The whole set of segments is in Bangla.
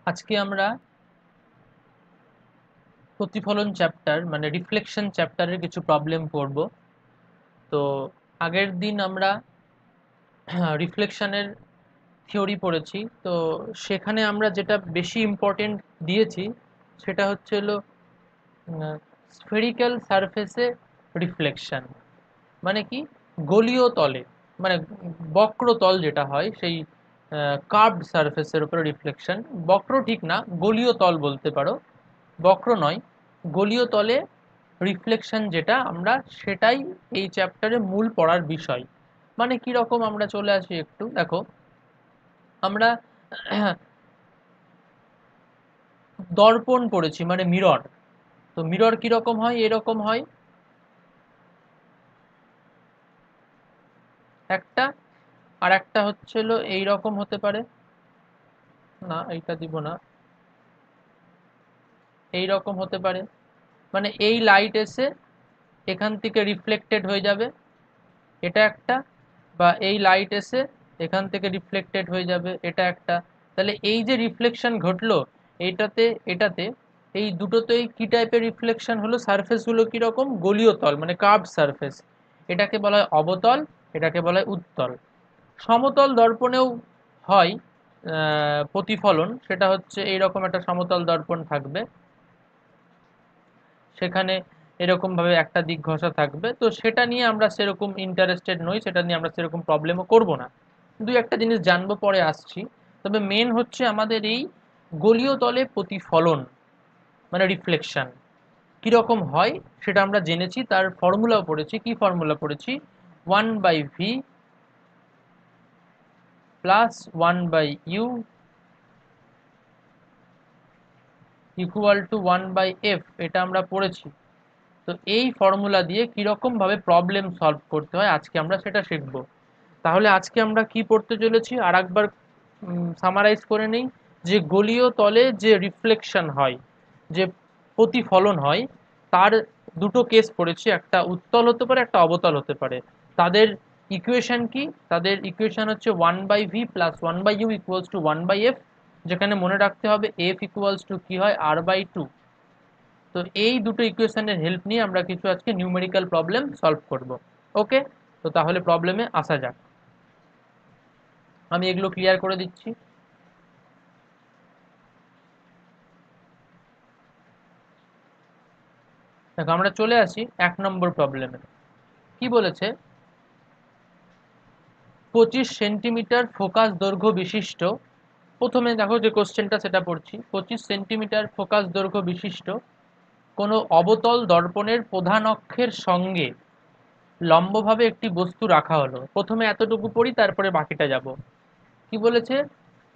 আজকে আমরা প্রতিফলন চ্যাপ্টার মানে রিফ্লেকশন চ্যাপ্টারের কিছু প্রবলেম করব। তো আগের দিন আমরা রিফ্লেকশনের থিওরি পড়েছি। তো সেখানে আমরা যেটা বেশি ইম্পর্টেন্ট দিয়েছি সেটা হচ্ছে হলো স্ফেরিক্যাল সারফেসে রিফ্লেকশন। মানে কি, গোলীয় তলে, মানে বক্রতল যেটা হয় সেই কার্ভড সারফেসের উপরে রিফ্লেকশন। বক্র ঠিক না, গোলীয় তল বলতে পারো, বক্র নয়, গোলীয় তলে রিফ্লেকশন যেটা, আমরা সেটাই এই চ্যাপ্টারে মূল পড়ার বিষয়। মানে কি রকম, আমরা চলে আসি একটু দেখো। আমরা দর্পণ পড়েছি মানে মিরর। তো মিরর কি রকম হয়, এরকম হয় একটা, আর একটা হচ্ছে হলো এই রকম হতে পারে। না, এইটা দিব না, এই রকম হতে পারে। মানে এই লাইট এসে এখান থেকে রিফ্লেক্টেড হয়ে যাবে, এটা একটা। বা এই লাইট এসে এখান থেকে রিফ্লেক্টেড হয়ে যাবে, এটা একটা। তাহলে এই যে রিফ্লেকশন ঘটলো এইটাতে এটাতে, এই দুটোতেই কি টাইপের রিফ্লেকশন হলো, সারফেসগুলো কীরকম, গোলীয় তল মানে কার্ভড সারফেস। এটাকে বলা হয় অবতল, এটাকে বলা হয় উত্তল। সমতল দর্পণেও হয় প্রতিফলন, সেটা হচ্ছে এইরকম একটা সমতল দর্পণ থাকবে, সেখানে এরকমভাবে একটা দিক ঘষা থাকবে। তো সেটা নিয়ে আমরা সেরকম ইন্টারেস্টেড নই, সেটা নিয়ে আমরা সেরকম প্রবলেমও করব না। দুই একটা জিনিস জানবো, পরে আসছি। তবে মেন হচ্ছে আমাদের এই গোলীয় তলে প্রতিফলন মানে রিফ্লেকশন কীরকম হয় সেটা আমরা জেনেছি, তার ফর্মুলাও পড়েছি। কি ফর্মুলা পড়েছি? 1/v plus 1/u equal to 1/f, এটা আমরা পড়েছি। তো এই ফর্মুলা দিয়ে কীরকমভাবে প্রবলেম সলভ করতে হয় আজকে আমরা সেটা শিখব। তাহলে আজকে আমরা কি পড়তে চলেছি আর একবার সামারাইজ করে নেই। যে গোলীয় তলে যে রিফ্লেকশন হয়, যে প্রতিফলন হয়, তার দুটো কেস পড়েছি, একটা উত্তল হতে পারে, একটা অবতল হতে পারে। তাদের ইকুয়েশন কি? তাদের ইকুয়েশন হচ্ছে 1/v plus 1/u equals to 1/f, যেখানে মনে রাখতে হবে f ইকুয়ালস টু কি হয়, r/2। তো এই দুটো ইকুয়েশনের হেল্প নিয়ে আমরা কিছু আজকে নিউমেরিক্যাল প্রবলেম সলভ করব। ওকে, তো তাহলে প্রবলেমে আসা যাক। আমি এগুলো ক্লিয়ার করে দিচ্ছি। দেখো, আমরা চলে আসি 1 নম্বর প্রবলেমে। কি বলেছে? 25 সেন্টিমিটার ফোকাস দৈর্ঘ্য বিশিষ্ট, প্রথমে দেখো যে কোশ্চেনটা সেটা পড়ছি। 25 সেন্টিমিটার ফোকাস দৈর্ঘ্য বিশিষ্ট কোনো অবতল দর্পণের প্রধান অক্ষের সঙ্গে লম্বভাবে একটি বস্তু রাখা হলো। প্রথমে এতটুকু পড়ি, তারপরে বাকিটা যাব। কি বলেছে?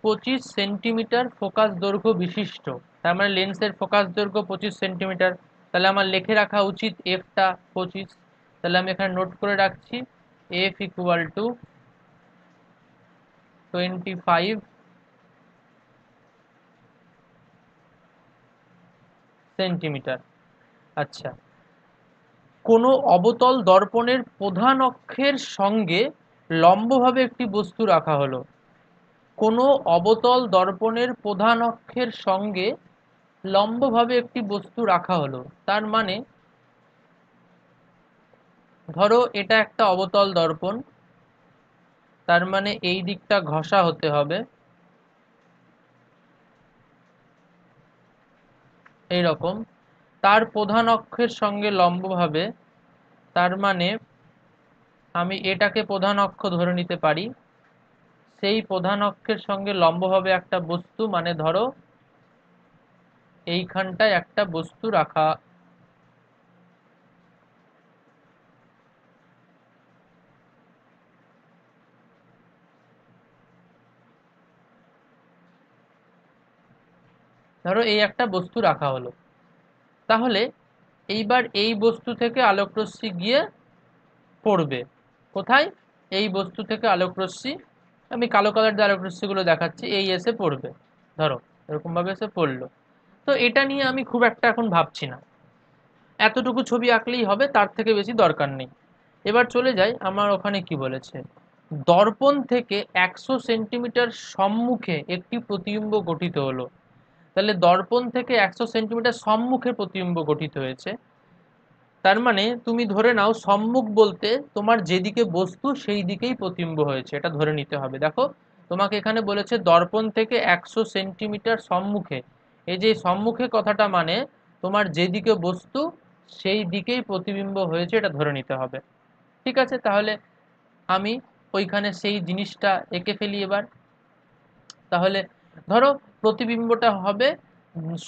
25 সেন্টিমিটার ফোকাস দৈর্ঘ্য বিশিষ্ট, তার মানে লেন্সের ফোকাস দৈর্ঘ্য 25 সেন্টিমিটার। তাহলে আমার লিখে রাখা উচিত এফটা 25। তাহলে আমি এখানে নোট করে রাখছি এফ ইকুয়াল টু 25 সেন্টিমিটার। আচ্ছা, কোনো অবতল দর্পণের প্রধান অক্ষের সঙ্গে লম্বভাবে একটি বস্তু রাখা হলো। কোনো অবতল দর্পণের প্রধান অক্ষের সঙ্গে লম্বভাবে একটি বস্তু রাখা হলো, তার মানে ধরো এটা একটা অবতল দর্পণ, তার মানে এই দিকটা ঘষা হতে হবে এই রকম, তার প্রধান অক্ষের সঙ্গে লম্বভাবে। তার মানে আমি এটাকে প্রধান অক্ষ ধরে নিতে পারি, সেই প্রধান অক্ষের সঙ্গে লম্বভাবে একটা বস্তু, মানে ধরো এইখানটায় একটা বস্তু রাখা। ধরো এই একটা বস্তু রাখা হলো, তাহলে এইবার এই বস্তু থেকে আলোকরশ্মি গিয়ে পড়বে কোথায়? এই বস্তু থেকে আলোকরশ্মি, আমি কালো কালার দিয়ে আলোকরশ্মিগুলো দেখাচ্ছি, এই এসে পড়বে। ধরো এরকমভাবে এসে পড়লো। তো এটা নিয়ে আমি খুব একটা এখন ভাবছি না, এতটুকু ছবি আঁকলেই হবে, তার থেকে বেশি দরকার নেই। এবার চলে যাই, আমার ওখানে কি বলেছে। দর্পণ থেকে 100 সেন্টিমিটার সম্মুখে একটি প্রতিবিম্ব গঠিত হলো। তাহলে দর্পণ থেকে 100 সেন্টিমিটার সম্মুখে প্রতিবিম্ব গঠিত হয়েছে। তার মানে তুমি ধরে নাও সম্মুখ বলতে তোমার যেদিকে বস্তু সেই দিকেই প্রতিবিম্ব হয়েছে, এটা ধরে নিতে হবে। দেখো তোমাকে এখানে বলেছে দর্পণ থেকে 100 সেন্টিমিটার সম্মুখে। এই যে সম্মুখে কথাটা মানে তোমার যেদিকে বস্তু সেই দিকেই প্রতিবিম্ব হয়েছে, এটা ধরে নিতে হবে। ঠিক আছে, তাহলে আমি ওইখানে সেই জিনিসটা এঁকে ফেলি এবার। তাহলে ধরো প্রতিবিম্বটা হবে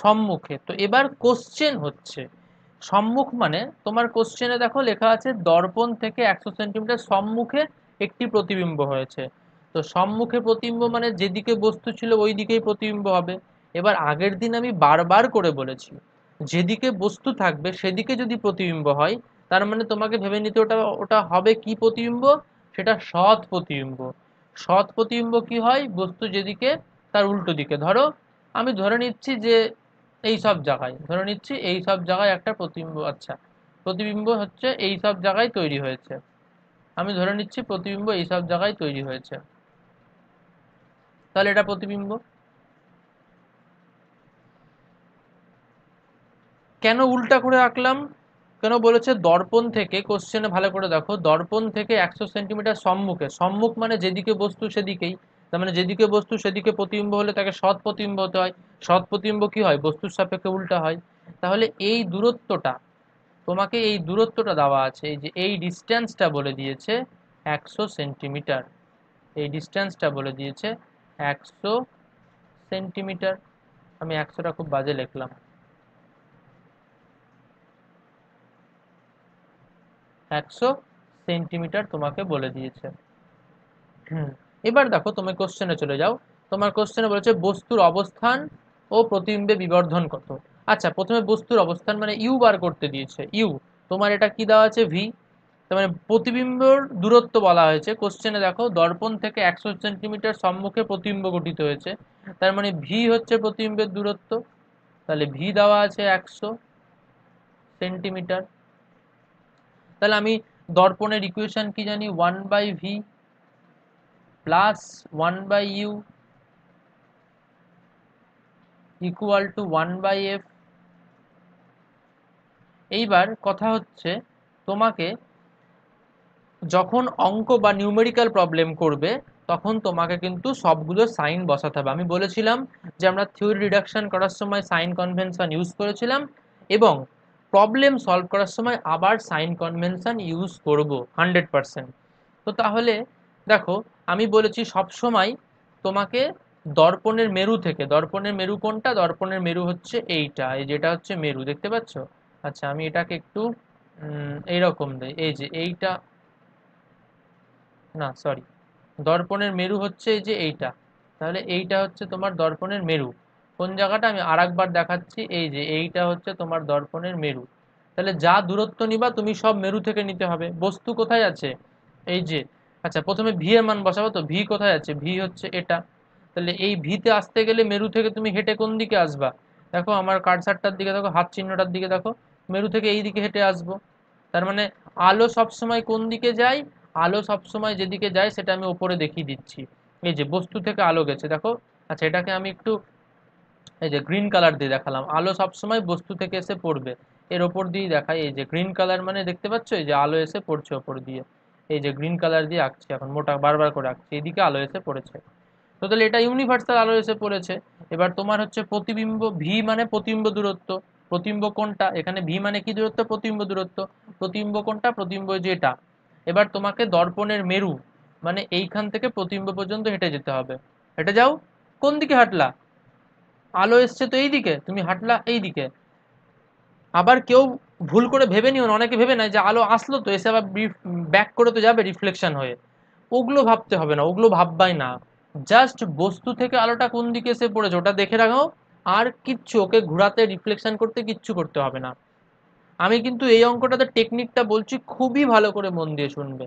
সম্মুখে। তো এবার কোশ্চেন হচ্ছে সম্মুখ মানে তোমার কোশ্চেনে দেখো লেখা আছে দর্পণ থেকে 100 সেন্টিমিটার সম্মুখে একটি প্রতিবিম্ব হয়েছে। তো সম্মুখে প্রতিবিম্ব মানে যেদিকে বস্তু ছিল ওই দিকেই প্রতিবিম্ব হবে। এবার আগের দিন আমি বারবার করে বলেছি যেদিকে বস্তু থাকবে সেদিকে যদি প্রতিবিম্ব হয়, তার মানে তোমাকে ভেবে নিতে ওটা ওটা হবে কি প্রতিবিম্ব, সেটা সৎ প্রতিবিম্ব। সৎ প্রতিবিম্ব কি হয়, বস্তু যেদিকে তার উল্টো দিকে। ধরো আমি ধরে নিচ্ছি যে এই সব জায়গায়, ধরে নিচ্ছি এই সব জায়গায় একটা প্রতিবিম্ব, আচ্ছা প্রতিবিম্ব হচ্ছে এই সব জায়গায় তৈরি হয়েছে। আমি ধরে নিচ্ছি প্রতিবিম্ব এই সব জায়গায় তৈরি হয়েছে, তাহলে এটা প্রতিবিম্ব। কেন উল্টা করে আঁকলাম, কেন বলেছে দর্পণ থেকে, কোশ্চেনে ভালো করে দেখো দর্পণ থেকে 100 সেন্টিমিটার সম্মুখে, সম্মুখ মানে যেদিকে বস্তু সেদিকেই। তার মানে যেদিকে বস্তু সেদিকে প্রতিবিম্ব হলে তাকে সৎ প্রতিবিম্ব হতে হয়। সৎ প্রতিবিম্ব কি হয়, বস্তুর সাপেক্ষে উল্টা হয়। তাহলে এই দূরত্বটা, তোমাকে এই দূরত্বটা দেওয়া আছে, এই যে এই ডিস্টেন্সটা বলে দিয়েছে 100 সেন্টিমিটার। এই ডিস্টেন্সটা বলে দিয়েছে 100 সেন্টিমিটার। আমি 100টা খুব বাজে লিখলাম, 100 সেন্টিমিটার তোমাকে বলে দিয়েছে। এবার দেখো তুমি কোশ্চেনে চলে যাও। তোমার কোশ্চেনে বলেছে বস্তুর অবস্থান ও প্রতিবিম্বে বিবর্ধন কত। আচ্ছা প্রথমে বস্তুর অবস্থান মানে ইউ বার করতে দিয়েছে। ইউ তোমার এটা কি দেওয়া আছে, ভি। তার মানে প্রতিবিম্বর দূরত্ব বলা হয়েছে কোশ্চেনে, দেখো দর্পণ থেকে 100 সেন্টিমিটার সম্মুখে প্রতিবিম্ব গঠিত হয়েছে। তার মানে ভি হচ্ছে প্রতিবিম্বের দূরত্ব। তাহলে ভি দেওয়া আছে 100 সেন্টিমিটার। তাহলে আমি দর্পণের ইকুয়েশন কি জানি, 1/v plus 1/u equal to 1/f। এইবার কথা হচ্ছে তোমাকে যখন অঙ্ক বা নিউমেরিক্যাল প্রবলেম করবে তখন তোমাকে কিন্তু সবগুলো সাইন বসাতে হবে। আমি বলেছিলাম যে আমরা থিওরি রিডাকশন করার সময় সাইন কনভেনশন ইউজ করেছিলাম, এবং প্রবলেম সলভ করার সময় আবার সাইন কনভেনশন ইউজ করব 100%। তো তাহলে দেখো আমি বলেছি সবসময় তোমাকে দর্পণের মেরু থেকে, দর্পণের মেরু কোনটা, দর্পণের মেরু হচ্ছে এইটা, এই যেটা হচ্ছে মেরু, দেখতে পাচ্ছ। আচ্ছা আমি এটাকে একটু এইরকম দেই, এই যে এইটা, না সরি, দর্পণের মেরু হচ্ছে এই যে এইটা। তাহলে এইটা হচ্ছে তোমার দর্পণের মেরু। কোন জায়গাটা আমি আরেকবার দেখাচ্ছি, এই যে এইটা হচ্ছে তোমার দর্পণের মেরু। তাহলে যা দূরত্ব নিবা তুমি সব মেরু থেকে নিতে হবে। বস্তু কোথায় আছে, এই যে, আচ্ছা প্রথমে ভি এর মান বসাবো। তো ভি কোথায় আছে, ভি হচ্ছে এটা। তাহলে এই ভিতে আসতে গেলে মেরু থেকে তুমি হেঁটে কোন দিকে আসবা, দেখো আমার কার্সারটার দিকে দেখো, হাত চিহ্নটার দিকে দেখো, মেরু থেকে এই দিকে হেঁটে আসবো। তার মানে আলো সবসময় কোন দিকে যায়, আলো সবসময় যেদিকে যায় সেটা আমি ওপরে দেখিয়ে দিচ্ছি। এই যে বস্তু থেকে আলো গেছে দেখো। আচ্ছা এটাকে আমি একটু এই যে গ্রিন কালার দিয়ে দেখালাম, আলো সবসময় বস্তু থেকে এসে পড়বে এর ওপর দিয়ে দেখাই। এই যে গ্রিন কালার মানে দেখতে পাচ্ছ এই যে আলো এসে পড়ছে ওপর দিয়ে, এই যে গ্রিন কালার দিয়ে আঁকছি এখন, মোটা বারবার করে আঁকছি, এদিকে আলো এসে পড়েছে। তো তাহলে এটা ইউনিভার্সাল আলো এসে পড়েছে। এবার তোমার হচ্ছে প্রতিবিম্ব, ভি মানে প্রতিবিম্ব দূরত্ব। প্রতিবিম্ব কোনটা, এখানে ভি মানে কি দূরত্ব, প্রতিবিম্ব দূরত্ব। প্রতিবিম্ব কোনটা, প্রতিবিম্ব যেটা। এবার তোমাকে দর্পণের মেরু মানে এইখান থেকে প্রতিবিম্ব পর্যন্ত হেঁটে যেতে হবে। হেঁটে যাও, কোন দিকে হাঁটলা, আলো এসছে তো এই দিকে, তুমি হাঁটলা এই দিকে। আবার কেউ ভুল করে ভেবে নিও না, অনেকে ভেবে নেয় যে আলো আসলো তো এসে আবার ব্যাক করে তো যাবে রিফ্লেকশন হয়ে। ওগুলো ভাবতে হবে না, ওগুলো ভাববাই না। জাস্ট বস্তু থেকে আলোটা কোন দিকে এসে পড়েছে ওটা দেখে রাখো। আর কিচ্ছু ওকে ঘোরাতে রিফ্লেকশন করতে কিচ্ছু করতে হবে না। আমি কিন্তু এই অঙ্কটাতে টেকনিকটা বলছি, খুবই ভালো করে মন দিয়ে শুনবে।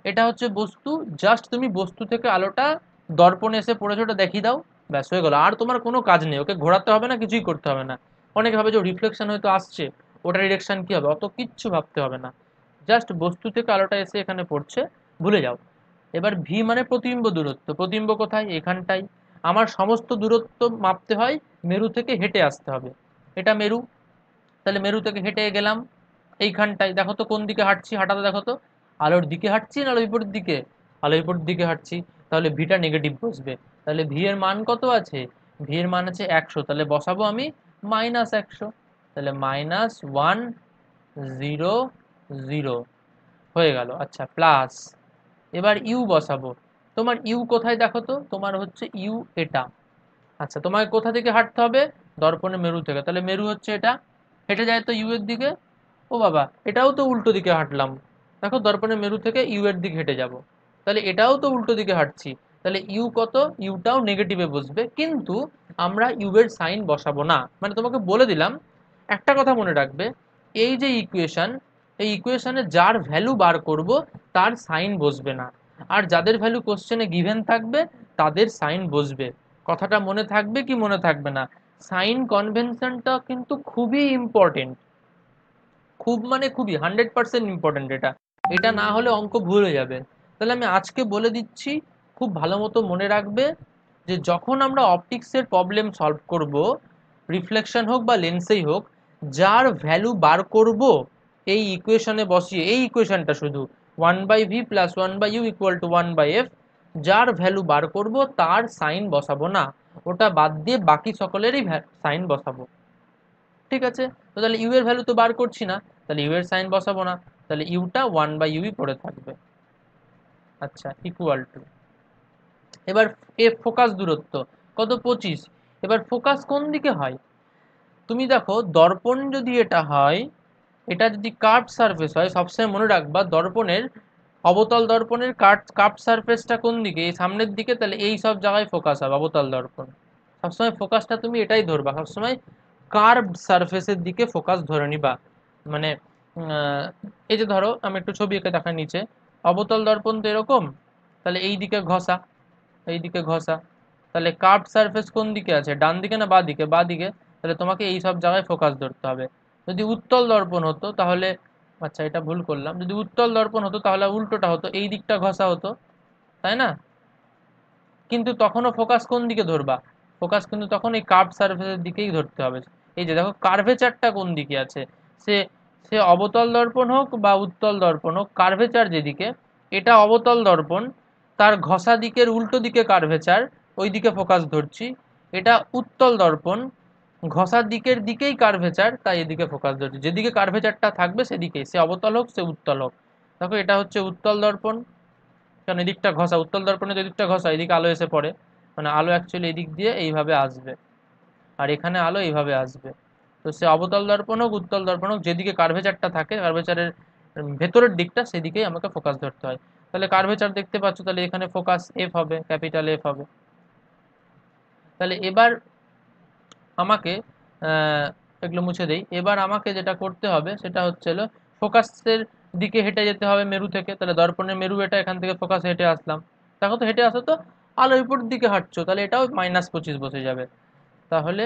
এটা হচ্ছে বস্তু, জাস্ট তুমি বস্তু থেকে আলোটা দর্পণে এসে পড়েছে ওটা দেখিয়ে দাও, ব্যাস হয়ে গেল। আর তোমার কোনো কাজ নেই, ওকে ঘোরাতে হবে না, কিছুই করতে হবে না। অনেকে ভাবে যে রিফ্লেকশন হয়তো আসছে, ওটা ডিরেকশন কি হবে, অত কিচ্ছু ভাবতে হবে না। জাস্ট বস্তু থেকে আলোটা এসে এখানে পড়ছে, ভুলে যাও। এবার ভি মানে প্রতিবিম্ব দূরত্ব, প্রতিবিম্ব কোথায়, এখানটাই। আমার সমস্ত দূরত্ব মাপতে হয় মেরু থেকে হেঁটে আসতে হবে। এটা মেরু, তাহলে মেরু থেকে হেঁটে গেলাম এইখানটায়, দেখো তো কোন দিকে হাঁটছি, হাঁটাতে দেখো তো, আলোর দিকে হাঁটছি না আলোর বিপরীত দিকে, আলোর বিপরীত দিকে হাঁটছি, তাহলে ভিটা নেগেটিভ বসবে। তাহলে ভি এর মান কত আছে, ভি এর মান আছে 100, তাহলে বসাবো আমি -100, তাহলে -100 হয়ে গেল। আচ্ছা প্লাস, এবার ইউ বসাবো। তোমার ইউ কোথায় দেখো তো, তোমার হচ্ছে ইউ এটা। আচ্ছা তোমাকে কোথা থেকে হাঁটতে হবে, দর্পণের মেরু থেকে, তাহলে মেরু হচ্ছে এটা, হেঁটে যায় তো ইউ এর দিকে। ও বাবা, এটাও তো উল্টো দিকে হাঁটলাম, দেখো দর্পণের মেরু থেকে ইউ এর দিকে হেঁটে যাব, তাহলে এটাও তো উল্টো দিকে হাঁটছি, তাহলে ইউ কত, ইউটাও নেগেটিভে বসবে, কিন্তু আমরা ইউ এর সাইন বসাবো না। মানে তোমাকে বলে দিলাম, একটা কথা মনে রাখবে, এই যে ইকুয়েশন, এই ইকুয়েশনে যার ভ্যালু বার করব তার সাইন বসবে না, আর যাদের ভ্যালু কোশ্চেনে গিভেন থাকবে তাদের সাইন বসবে। কথাটা মনে থাকবে কি মনে থাকবে না, সাইন কনভেনশনটা কিন্তু খুবই ইম্পর্টেন্ট, খুব মানে খুবই 100% ইম্পর্টেন্ট এটা, এটা না হলে অঙ্ক ভুল হয়ে যাবে। তাহলে আমি আজকে বলে দিচ্ছি, খুব ভালো মতো মনে রাখবে, যে যখন আমরা অপটিক্সের প্রবলেম সলভ করব, রিফ্লেকশন হোক বা লেন্সেই হোক, যার ভ্যালু বার করব এই ইকুয়েশনে বসিয়ে, এই ইকুয়েশনটা শুধু 1/v + 1/u = 1/f, যার ভ্যালু বার করব তার সাইন বসাবো না, ওটা বাদ দিয়ে বাকি সকলেরই সাইন বসাবো। ঠিক আছে, তো তাহলে ইউ এর ভ্যালু তো বার করছি না, তাহলে ইউ এর সাইন বসাবো না, তাহলে ইউটা 1/u পড়ে থাকবে। আচ্ছা ইকুয়াল টু, এবার এফ ফোকাস দূরত্ব কত, 25। এবার ফোকাস কোন দিকে হয়, তুমি দেখো দর্পণ যদি এটা হয়, এটা যদি কার্ভ সারফেস হয়, সবসময় মনে রাখবা দর্পণের, অবতল দর্পণের কার্ভ সারফেসটা কোন দিকে, এই সামনের দিকে, তাহলে এই সব জায়গায় ফোকাস হবে অবতল দর্পণ। সবসময় ফোকাসটা তুমি এটাই ধরবা, সবসময় কার্ভ সারফেসের দিকে ফোকাস ধরে নিবা। মানে এই যে ধরো আমি একটু ছবি এঁকে দেখা নিচে, অবতল দর্পণ তো এরকম, তাহলে এই দিকে ঘষা, এই দিকে ঘষা, তাহলে কার্ভ সারফেস কোন দিকে আছে, ডান দিকে না বাঁ দিকে, বাঁ দিকে, তাহলে তোমাকে এই সব জায়গায় ফোকাস ধরতে হবে। যদি উত্তল দর্পণ হতো তাহলে, আচ্ছা এটা ভুল করলাম, যদি উত্তল দর্পণ হতো তাহলে উল্টোটা হতো, এই দিকটা ঘষা হতো, তাই না, কিন্তু তখনও ফোকাস কোন দিকে ধরবা, ফোকাস কিন্তু তখন এই কার্ভ সারফেসের দিকেই ধরতে হবে। এই যে দেখো কার্ভেচারটা কোন দিকে আছে, সে সে অবতল দর্পণ হোক বা উত্তল দর্পণ হোক, কার্ভেচার যেদিকে, এটা অবতল দর্পণ, তার ঘষা দিকের উল্টো দিকে কার্ভেচার, ওই দিকে ফোকাস ধরছি। এটা উত্তল দর্পণ, ঘষার দিকের দিকেই কার্ভেচার, তাই এদিকে ফোকাস ধরছি, যেদিকে কার্ভেচারটা থাকবে সেদিকেই, সে অবতল হোক সে উত্তল হোক। দেখো এটা হচ্ছে উত্তল দর্পণ, কারণ এদিকটা ঘষা, উত্তল দর্পণে এদিকটা ঘষা, এদিকে আলো এসে পড়ে, মানে আলো অ্যাকচুয়ালি এদিক দিয়ে এইভাবে আসবে, আর এখানে আলো এইভাবে আসবে। তো সে অবতল দর্পণ হোক উত্তল দর্পণ হোক, যেদিকে কার্ভেচারটা থাকে, কার্ভেচারের ভেতরের দিকটা, সেদিকেই আমাকে ফোকাস ধরতে হয়। তাহলে কার্ভেচার দেখতে পাচ্ছ, তাহলে এখানে ফোকাস এফ হবে, ক্যাপিটাল এফ হবে। তাহলে এবার আমাকে এগুলো মুছে দেই, এবার আমাকে যেটা করতে হবে সেটা হচ্ছে ফোকাসের দিকে হেঁটে যেতে হবে মেরু থেকে, তাহলে দর্পণের মেরু এটা, এখান থেকে ফোকাস হেঁটে আসলাম, দেখো তো হেঁটে আসো তো, আলো বিপরীত দিকে হাঁটছো, তাহলে এটাও -25 বসে যাবে, তাহলে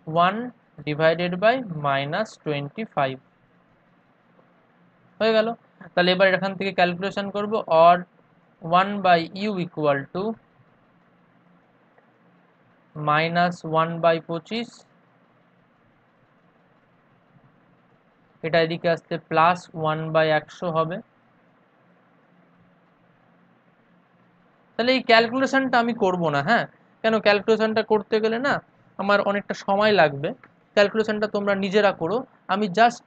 1/-25 হয়ে গেল। তাহলে এবার এখান থেকে ক্যালকুলেশন করব, অর 1/u = -1/25, এটা এদিকে আসতে +1/100 হবে। তাহলে এই ক্যালকুলেশনটা আমি করব না, হ্যাঁ, কেন, ক্যালকুলেশনটা করতে গেলে না আমার অনেকটা সময় লাগবে, ক্যালকুলেশনটা তোমরা নিজেরা করো, আমি জাস্ট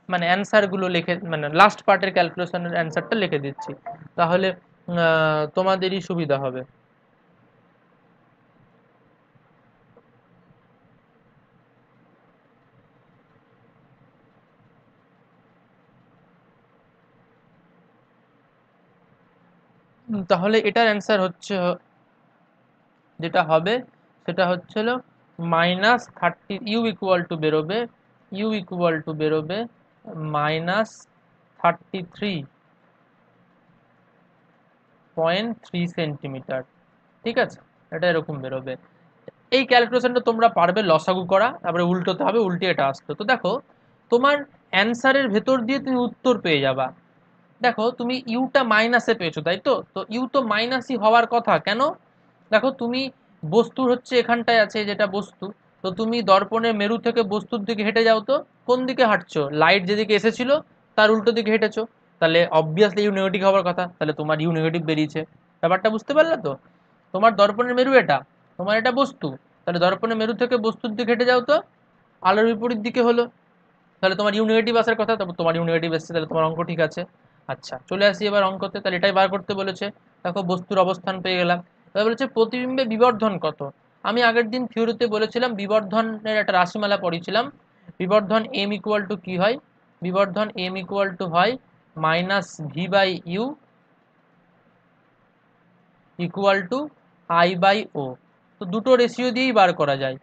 মানে অ্যান্সারগুলো লিখে, মানে লাস্ট পার্টের ক্যালকুলেশনের অ্যান্সারটা লিখে দিচ্ছি, তাহলে তোমাদেরই সুবিধা হবে। তাহলে এটার অ্যান্সার হচ্ছে, যেটা হবে সেটা হচ্ছিল -30, বেরোবে, বেরোবে -33.3 সেন্টিমিটার। ঠিক আছে, এটা এরকম বেরোবে। এই ক্যালকুলেশনটা তোমরা পারবে লসাগু করা, তারপরে উল্টোতে হবে, উল্টে এটা আসতো, তো দেখো তোমার অ্যান্সারের ভেতর দিয়ে তুমি উত্তর পেয়ে যাবা। দেখো তুমি ইউটা মাইনাসে পেয়েছো, তাই তো, তো ইউ তো মাইনাসই হওয়ার কথা, কেন, দেখো তুমি বস্তুর হচ্ছে এখানটায় আছে, যেটা বস্তু। তো তুমি দর্পণের মেরু থেকে বস্তুর দিকে হেঁটে যাও, তো কোন দিকে হাঁটছো? লাইট যেদিকে এসেছিল তার উল্টো দিকে হেঁটেছো, তাহলে অবভিয়াসলি ইউ নেগেটিভ হওয়ার কথা, তাহলে তোমার ইউ নেগেটিভ বেরিয়েছে। ব্যাপারটা বুঝতে পারলে তো? তোমার দর্পণের মেরু এটা, তোমার এটা বস্তু, তাহলে দর্পণের মেরু থেকে বস্তুর দিকে হেঁটে যাও, তো আলোর বিপরীত দিকে হলো, তাহলে তোমার ইউ নেগেটিভ আসার কথা, তারপর তোমার ইউ নেগেটিভ এসছে, তাহলে তোমার অঙ্ক ঠিক আছে। আচ্ছা, চলে আসি এবার অঙ্কতে। তাহলে এটাই বার করতে বলেছে। দেখো বস্তুর অবস্থান পেয়ে গেলাম। এবার বলেছে প্রতিবিম্বে বিবর্ধন কত। আমি আগের দিন থিওরিতে বলেছিলাম, বিবর্ধনের একটা রাশিমালা পড়েছিলাম। বিবর্ধন এম ইকুয়াল টু কি হয়? বিবর্ধন এম ইকুয়াল টু হয় minus V by U equal to I by O. তো দুটো রেশিও দিয়েই বার করা যায়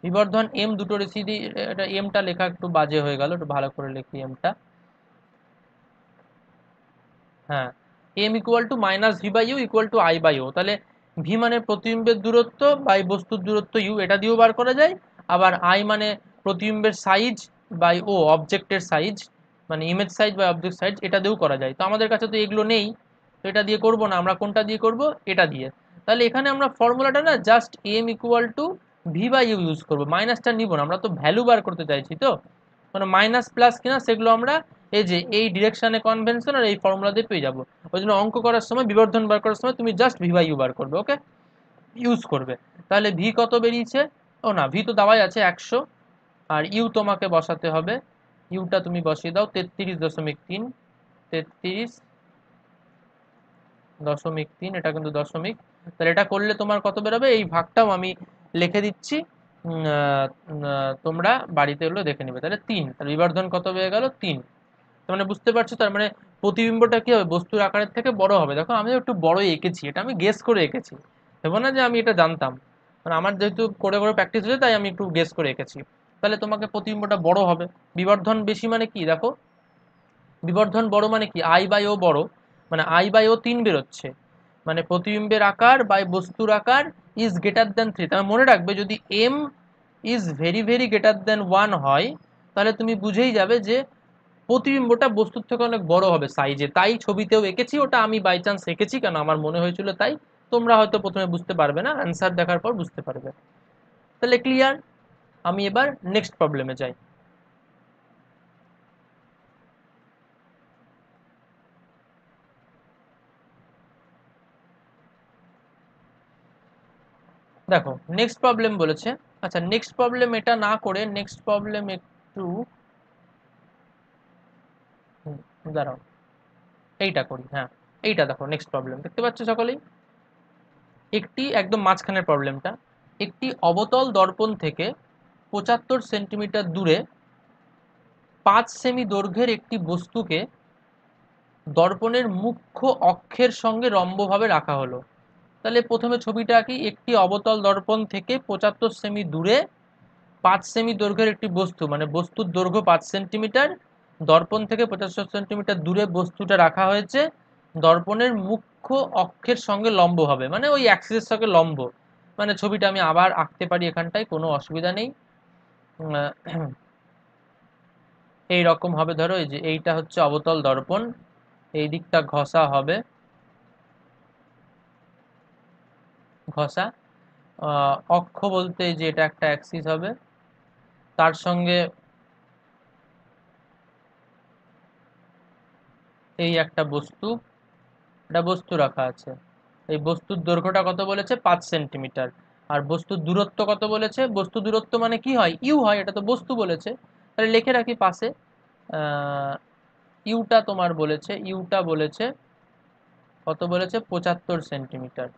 বিবর্ধন এম, দুটো রেশিও দিয়ে। এটা এমটা লেখা একটু বাজে হয়ে গেল, একটু ভালো করে লিখি এমটা। হ্যাঁ, M equal to minus V by U equal to I by O. তাহলে ভি মানে প্রতিবিম্বের দূরত্ব বাই বস্তুর দূরত্ব ইউ, এটা দিয়েও বার করা যায়। আবার আই মানে প্রতিবিম্বের সাইজ বাই ও অবজেক্টের সাইজ, মানে image size by object size, এটা দিয়েও করা যায়। তো আমাদের কাছে তো এগুলো নেই, তো এটা দিয়ে করবো না, আমরা কোনটা দিয়ে করব? এটা দিয়ে। তাহলে এখানে আমরা ফর্মুলাটা না just M equal to V by U use করবো, মাইনাসটা নিব না, আমরা তো ভ্যালু বার করতে চাইছি। তো মানে মাইনাস প্লাস কিনা সেগুলো আমরা এই যে এই ডিরেকশনে কনভেনশন আর এই ফর্মুলা দিয়ে পেয়ে যাবো। ওই জন্য অঙ্ক করার সময়, বিবর্ধন বার করার সময় তুমি জাস্ট ভি বাই ইউ বার করবে, ওকে, ইউজ করবে। তাহলে ভি কত বেরিয়েছে? ও না, ভি তো দেওয়াই আছে 100, আর ইউ তোমাকে বসাতে হবে। ইউটা তুমি বসিয়ে দাও 33.3, 33.3, এটা কিন্তু দশমিক। তাহলে এটা করলে তোমার কত বেরোবে? এই ভাগটাও আমি লিখে দিচ্ছি, তোমরা বাড়িতে এগুলো দেখে নেবে। তাহলে 3, তাহলে বিবর্ধন কত বেড়ে গেল? 3। তার মানে বুঝতে পারছো, তার মানে প্রতিবিম্বটা কি হবে? বস্তুর আকারের থেকে বড় হবে। দেখো আমি একটু বড় এঁকেছি, এটা আমি গেস করে এঁকেছি, ভেবো না যে আমি এটা জানতাম। মানে আমার যেহেতু করে করে প্র্যাকটিস হয়েছে, তাই আমি একটু গেস করে এঁকেছি। তাহলে তোমাকে প্রতিবিম্বটা বড় হবে। বিবর্ধন বেশি মানে কি দেখো, বিবর্ধন বড় মানে কি, আই বাই ও বড়, মানে আই বাই ও 3 বেরোচ্ছে, মানে প্রতিবিম্বের আকার বাই বস্তুর আকার ইজ গ্রেটার দ্যান 3। তাহলে মনে রাখবে, যদি M is very very greater than 1 হয়, তাহলে তুমি বুঝেই যাবে যে প্রতিবিম্বটা বস্তুর থেকে অনেক বড় হবে সাইজে। তাই ছবিতেও এঁকেছি, ওটা আমি বাই চান্স এঁকেছি, কেন আমার মনে হয়েছিল তাই। তোমরা হয়তো প্রথমে বুঝতে পারবে না, অ্যান্সার দেখার পর বুঝতে পারবে। তাহলে ক্লিয়ার? আমি এবার নেক্সট প্রবলেমে যাই। দেখো নেক্সট প্রবলেম বলেছে। আচ্ছা, নেক্সট প্রবলেম এটা না করে নেক্সট প্রবলেম একটু দাঁড়াও, এইটা করি। হ্যাঁ, এইটা দেখো, নেক্সট প্রবলেম দেখতে পাচ্ছ সকলেই। একটি একদম মাঝখানের প্রবলেমটা, একটি অবতল দর্পণ থেকে 75 সেন্টিমিটার দূরে 5 সেমি দৈর্ঘ্যের একটি বস্তুকে দর্পণের মুখ্য অক্ষের সঙ্গে লম্বভাবে রাখা হলো। তাহলে প্রথমে ছবিটা আঁকি। একটি অবতল দর্পণ থেকে 75 সেমি দূরে 5 সেমি দৈর্ঘ্যের একটি বস্তু, মানে বস্তুর দৈর্ঘ্য 5 সেন্টিমিটার, দর্পণ থেকে 75 সেন্টিমিটার দূরে বস্তুটা রাখা হয়েছে দর্পণের মুখ্য অক্ষের সঙ্গে লম্ব হবে, মানে ওই অ্যাক্সিসের সঙ্গে লম্ব। মানে ছবিটা আমি আবার আঁকতে পারি এখানটায়, কোনো অসুবিধা নেই। এই রকম হবে, ধরো এই যে এইটা হচ্ছে অবতল দর্পণ, এই দিকটা ঘষা হবে, ঘষা। অক্ষ বলতে যে এটা একটা অ্যাক্সিস হবে, তার সঙ্গে এই একটা বস্তু, এটা বস্তু রাখা আছে। এই বস্তুর দৈর্ঘ্যটা কত বলেছে? 5 সেন্টিমিটার। আর বস্তুর দূরত্ব কত বলেছে? বস্তু দূরত্ব মানে কি হয়? ইউ হয়, এটা তো বস্তু বলেছে। তাহলে লিখে রাখি পাশে, ইউটা তোমার বলেছে, ইউটা বলেছে কত বলেছে? 75 সেন্টিমিটার।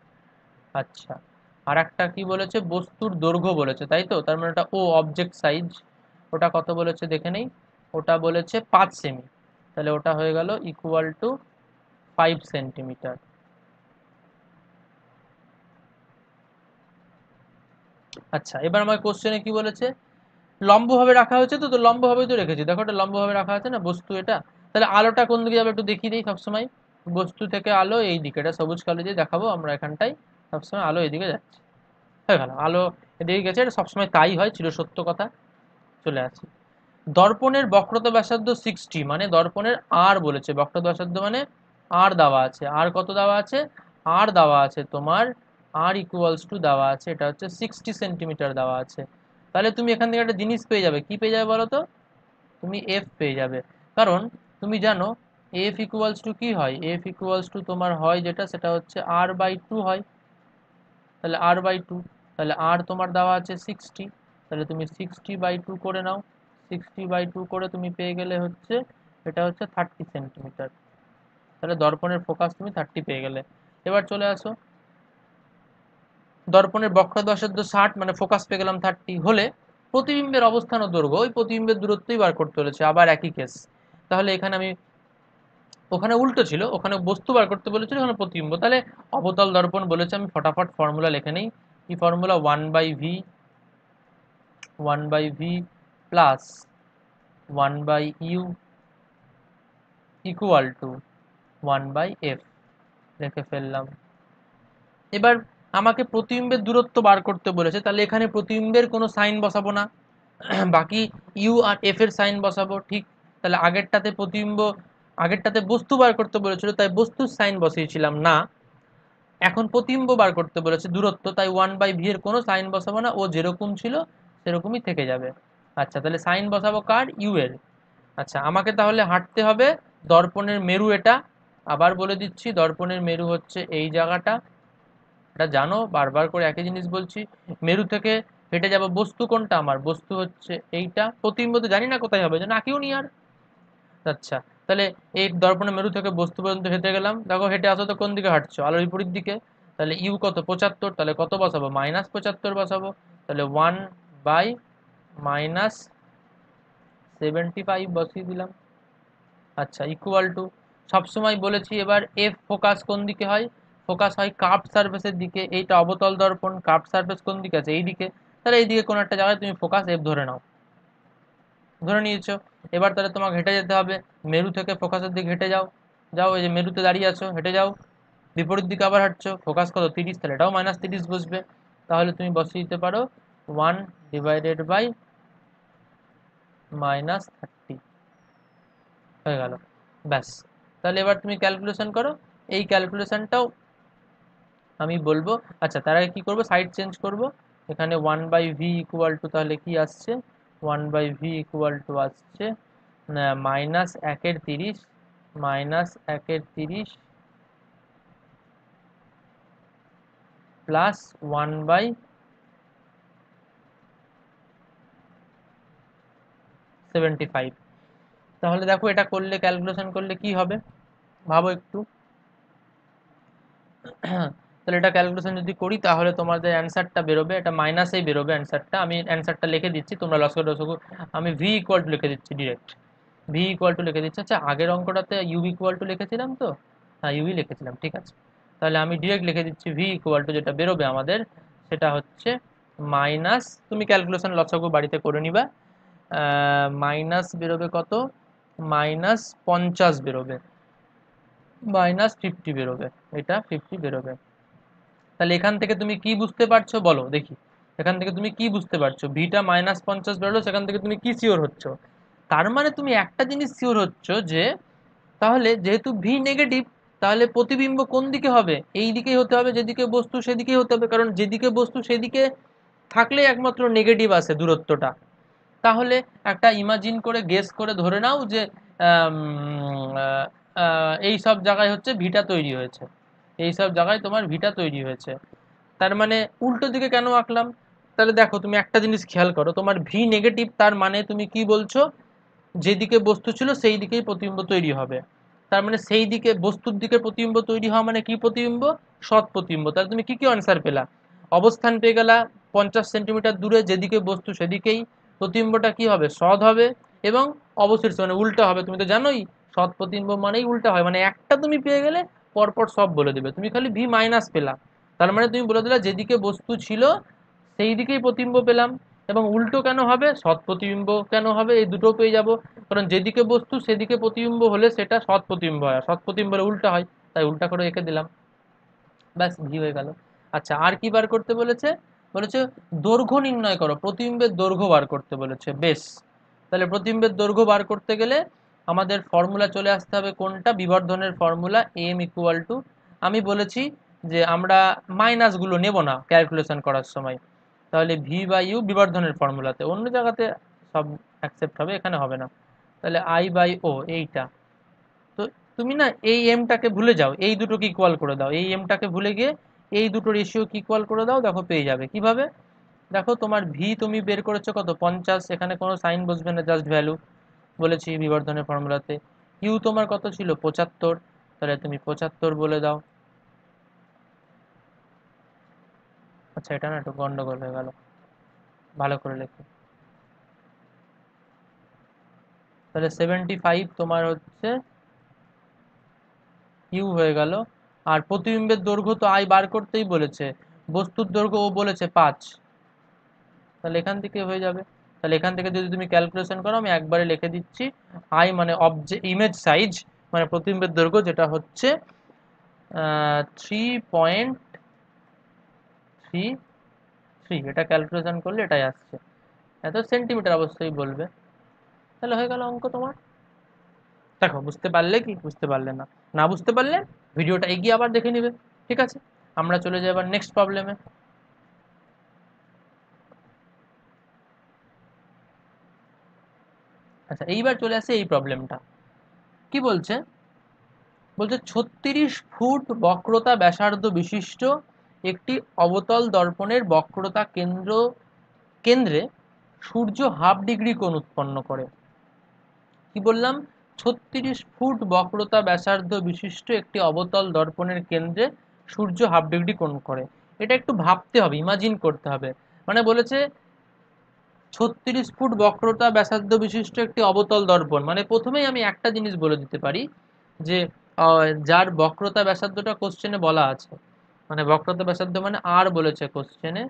আচ্ছা, আর একটা কি বলেছে? বস্তুর দৈর্ঘ্য বলেছে, তাই তো? তার মানে ওটা ও অবজেক্ট সাইজ, ওটা কত বলেছে দেখে নেই। ওটা বলেছে 5 সেমি, তাহলে ওটা হয়ে গেল ইকুয়াল টু 5 সেন্টিমিটার। আচ্ছা, এবার আমার কোশ্চেনে কি বলেছে? লম্বভাবে রাখা হয়েছে, তো তো লম্বভাবে তো রেখেছি, দেখো এটা লম্বভাবে রাখা আছে না বস্তু এটা। তাহলে আলোটা কোন দিকে যাবে একটু দেখিয়ে দিই সবসময়। বস্তু থেকে আলো এই দিকে, এটা সবুজ কালো দিয়ে দেখাবো আমরা এখানটায়। সবসময় আলো এদিকে যাচ্ছে, হয়ে গেল, আলো এদিকে গেছে, এটা সবসময় তাই হয়, চিরসত্য কথা। চলে আসি। দর্পণের বক্রতা ব্যাসার্ধ 60, মানে দর্পণের আর বলেছে, বক্রতা ব্যাসার্ধ মানে আর দেওয়া আছে। আর কত দেওয়া আছে? আর দেওয়া আছে তোমার আর ইকুয়ালস টু দেওয়া আছে, এটা হচ্ছে 60 সেন্টিমিটার দেওয়া আছে। তাহলে তুমি এখান থেকে একটা জিনিস পেয়ে যাবে, কি পেয়ে যাবে বলো তো? তুমি এফ পেয়ে যাবে। কারণ তুমি জানো এফ ইকুয়ালস টু কি হয়, এফ ইকুয়ালস টু তোমার হয় যেটা, সেটা হচ্ছে আর বাই টু হয়। তাহলে আর বাই টু, তাহলে আর তোমার দেওয়া আছে 60, তাহলে তুমি 60/2 করে নাও। 60/2 করে তুমি পেয়ে গেলে হচ্ছে, এটা হচ্ছে 30 সেন্টিমিটার। তাহলে দর্পণের ফোকাস তুমি 30 পেয়ে গেলে। এবার চলে আসো, দর্পণের বক্রদশার্ধ 60 মানে ফোকাস পেয়ে গেলাম 30 হলে প্রতিবিম্বের অবস্থান ও দৈর্ঘ্য, ওই প্রতিবিম্বের দূরত্বই বার করতে বলেছে, আবার একই কেস। তাহলে এখানে আমি, ওখানে উল্টো ছিল, ওখানে বস্তু বার করতে বলেছিল, এখানে প্রতিবিম্ব। তাহলে অবতল দর্পণ বলেছে, আমি ফটাফট ফর্মুলা লিখে নেই। কি formula? 1/v plus 1/u equal to 1/f লিখে ফেললাম। এবার আমাকে প্রতিবিম্বের দূরত্ব বার করতে বলেছে, তাহলে এখানে প্রতিবিম্বের কোনো সাইন বসাবো না, বাকি ইউ আর এফ এর সাইন বসাবো, ঠিক। তাহলে আগেরটাতে প্রতিবিম্ব, আগেরটাতে বস্তু বার করতে বলেছিল, তাই বস্তুর সাইন বসিয়েছিলাম না। এখন প্রতিবিম্ব বার করতে বলেছে দূরত্ব, তাই 1/ভি এর কোনো সাইন বসাবো না, ও যেরকম ছিল সেরকমই থেকে যাবে। আচ্ছা, তাহলে সাইন বসাবো কার? ইউ এর। আচ্ছা, আমাকে তাহলে হাঁটতে হবে, দর্পণের মেরু এটা, আবার বলে দিচ্ছি, দর্পণের মেরু হচ্ছে এই জায়গাটা, এটা জানো, বারবার করে একই জিনিস বলছি। মেরু থেকে হেঁটে যাব, বস্তু কোনটা আমার? বস্তু হচ্ছে এইটা, প্রতিবিম্ব তো জানি না কোথায় হবে, যেন আঁকিও নি আর। আচ্ছা, তাহলে এই দর্পণের মেরু থেকে বস্তু পর্যন্ত হেঁটে গেলাম। দেখো হেঁটে আসো তো কোন দিকে হাঁটছো? আলোর বিপরীত দিকে। তাহলে ইউ কত? 75, তাহলে কত বসাবো? -75 বসাবো। তাহলে 1 বাই -75 বসিয়ে দিলাম। আচ্ছা, ইকুয়াল টু, সবসময় বলেছি এবার এফ ফোকাস কোন দিকে হয়? ফোকাস হয় কার্ভ সারফেসের দিকে। এইটা অবতল দর্পণ, কার্ভ সারফেস কোন দিকে আছে? এই দিকে। তাহলে এই দিকে কোনো একটা জায়গায় তুমি ফোকাস এফ ধরে নাও, ধরে নিয়েছো। এবার তাহলে তোমাকে হেঁটে যেতে হবে, মেরু থেকে ফোকাসের দিকে হেঁটে যাও। যাও, এই যে মেরুতে দাঁড়িয়ে আছো, হেঁটে যাও, বিপরীত দিকে আবার হাঁটছো, ফোকাস কত? 30, তাহলে এটাও -30 বসবে। তাহলে তুমি বসিয়ে দিতে পারো 1/-30 হয়ে গেল। ব্যাস। তাহলে এবার তুমি ক্যালকুলেশন করো, এই ক্যালকুলেশনটাও আমি বলবো। আচ্ছা, তার আগে কি করব? সাইড চেঞ্জ করব। এখানে 1/ভি ইকুয়াল টু তাহলে কি আসছে? 1/ভি ইকুয়াল টু আসছে -1/30, -1/30 প্লাস 1/75। তাহলে দেখো এটা করলে, ক্যালকুলেশন করলে কি হবে ভাবো একটু। তাহলে এটা ক্যালকুলেশন যদি করি, তাহলে তোমাদের অ্যান্সারটা বেরোবে, এটা মাইনাসেই বেরোবে অ্যান্সারটা। আমি অ্যান্সারটা লিখে দিচ্ছি, তোমরা লসগু টসগু, আমি ভি ইকুয়াল টু লিখে দিচ্ছি ডিরেক্ট। ভি ইকুয়াল টু লিখে দিচ্ছি। আচ্ছা, আগের অঙ্কটাতে ইউ ইকুয়াল টু লিখেছিলাম তো? হ্যাঁ, ইউই লিখেছিলাম, ঠিক আছে। তাহলে আমি ডিরেক্ট লিখে দিচ্ছি ভি ইকুয়াল টু, যেটা বেরোবে আমাদের সেটা হচ্ছে মাইনাস, তুমি ক্যালকুলেশন লসগু বাড়িতে করে নিবা। মাইনাস বেরোবে কত? -50 বেরোবে, -50 বেরোবে, এটা 50 বেরোবে। তাহলে এখান থেকে তুমি কি বুঝতে পারছো বলো দেখি? এখান থেকে তুমি কি বুঝতে পারছো? ভিটা -50 বেরোলো, সেখান থেকে তুমি কি শিওর হচ্ছ? তার মানে তুমি একটা জিনিস শিওর হচ্ছ যে, তাহলে যেহেতু ভি নেগেটিভ, তাহলে প্রতিবিম্ব কোন দিকে হবে? এই দিকেই হতে হবে, যেদিকে বস্তু সেদিকেই হতে হবে, কারণ যেদিকে বস্তু সেদিকে থাকলেই একমাত্র নেগেটিভ আসে দূরত্বটা। তাহলে একটা ইমাজিন করে, গেস করে ধরে নাও যে আম, এই সব জায়গায় হচ্ছে ভিটা তৈরি হয়েছে, এই সব জায়গায় তোমার ভিটা তৈরি হয়েছে। তার মানে উল্টো দিকে কেন আঁকলাম? তাহলে দেখো তুমি একটা জিনিস খেয়াল করো, তোমার ভি নেগেটিভ, তার মানে তুমি কি বলছো? যেদিকে বস্তু ছিল সেই দিকেই প্রতিবিম্ব তৈরি হবে। তার মানে সেই দিকে, বস্তুর দিকে প্রতিবিম্ব তৈরি হওয়া মানে কি প্রতিবিম্ব? সৎ প্রতিবিম্ব। তাহলে তুমি কি কি আনসার পেলা? অবস্থান পেয়ে গেলা 50 সেন্টিমিটার দূরে, যেদিকে বস্তু সেদিকেই প্রতিবিম্বটা কি হবে? সৎ হবে। এবং অবশিষ্ট মানে উল্টা হবে, তুমি তো জানোই সৎ প্রতিবিম্ব মানেই উল্টা হয়। মানে একটা তুমি পেয়ে গেলে পরপর সব বলে দেবে, তুমি খালি ভি মাইনাস পেলা, তার মানে তুমি বলে দিলা যেদিকে বস্তু ছিল সেই দিকেই প্রতিবিম্ব পেলাম। এবং উল্টো কেন হবে? সৎ প্রতিবিম্ব কেন হবে? এই দুটো পেয়ে যাব, কারণ যেদিকে বস্তু সেদিকে প্রতিবিম্ব হলে সেটা সৎ প্রতিবিম্ব হয়, আর সৎ প্রতিবিম্ব হলে উল্টা হয়, তাই উল্টা করে এঁকে দিলাম। ব্যাস, ভি হয়ে গেল। আচ্ছা, আর কি বার করতে বলেছে? বলেছে দৈর্ঘ্য নির্ণয় করো, প্রতিবিম্বের দৈর্ঘ্য বার করতে বলেছে। বেশ, তাহলে প্রতিবিম্বের দৈর্ঘ্য বার করতে গেলে আমাদের ফর্মুলা চলে আসতে হবে কোনটা? বিবর্ধনের ফর্মুলা, এম ইকুয়াল টু, আমি বলেছি যে আমরা মাইনাসগুলো নেব না ক্যালকুলেশন করার সময়, তাহলে ভি বাই ইউ বিবর্ধনের ফর্মুলাতে, অন্য জায়গাতে সব অ্যাকসেপ্ট হবে, এখানে হবে না। তাহলে আই বাই ও এইটা। তো তুমি না এই এমটাকে ভুলে যাও, এই দুটোকে ইকুয়াল করে দাও, এই এমটাকে ভুলে গিয়ে এই দুটো রেশিওকে ইকুয়াল করে দাও, দেখো পেয়ে যাবে। কিভাবে? দেখো তোমার ভি তুমি বের করেছো কত, 50, এখানে কোনো সাইন বসবে না, জাস্ট ভ্যালু বলেছি বিবর্ধনের ফর্মুলাতে। ইউ তোমার কত ছিল, 75, তাহলে তুমি 75 বলে দাও। আচ্ছা এটা না একটু গন্ডগোল হয়ে গেল, ভালো করে লেখো। তাহলে 75 তোমার হচ্ছে ইউ হয়ে গেল। আর প্রতিবিম্বের দৈর্ঘ্য তো আই বার করতেই বলেছে, বস্তুর দৈর্ঘ্য ও বলেছে 5, তাহলে এখান থেকে হয়ে যাবে। তাহলে এখান থেকে যদি তুমি ক্যালকুলেশন করো, আমি একবারে লিখে দিচ্ছি, আই মানে ইমেজ সাইজ, মানে প্রতিবিম্বের দৈর্ঘ্য, যেটা হচ্ছে 3.33, এটা ক্যালকুলেশন করলে এটাই আসছে, এত সেন্টিমিটার অবশ্যই বলবে। তাহলে হয়ে গেল অঙ্ক তোমার। দেখো বুঝতে পারলে কি বুঝতে পারলে না, না বুঝতে পারলে ভিডিওটা এগিয়ে আবার দেখে নিবে। ঠিক আছে, আমরা চলে যাই এবার নেক্সট প্রবলেমে। আচ্ছা এইবার চলে আসে এই প্রবলেমটা, কি বলছে? বলছে 36 ফুট বক্রতা ব্যাসার্ধ বিশিষ্ট একটি অবতল দর্পণের বক্রতা কেন্দ্রে সূর্য হাফ ডিগ্রি কোণ উৎপন্ন করে। কি বললাম? 36 ফুট বক্রতা ব্যাসার্ধ বিশিষ্ট একটি অবতল দর্পণের কেন্দ্রে সূর্য হাফ ডিগ্রি কোণ করে। এটা একটু ভাবতে হবে, ইমাজিন করতে হবে। মানে বলেছে 36 ফুট বক্রতা ব্যাসার্ধ বিশিষ্ট একটি অবতল দর্পণ, মানে প্রথমেই আমি একটা জিনিস বলে দিতে পারি যে যার বক্রতা ব্যাসার্ধটা কোশ্চেনে বলা আছে, মানে বক্রতা ব্যাসার্ধ মানে আর বলেছে কোশ্চেনে,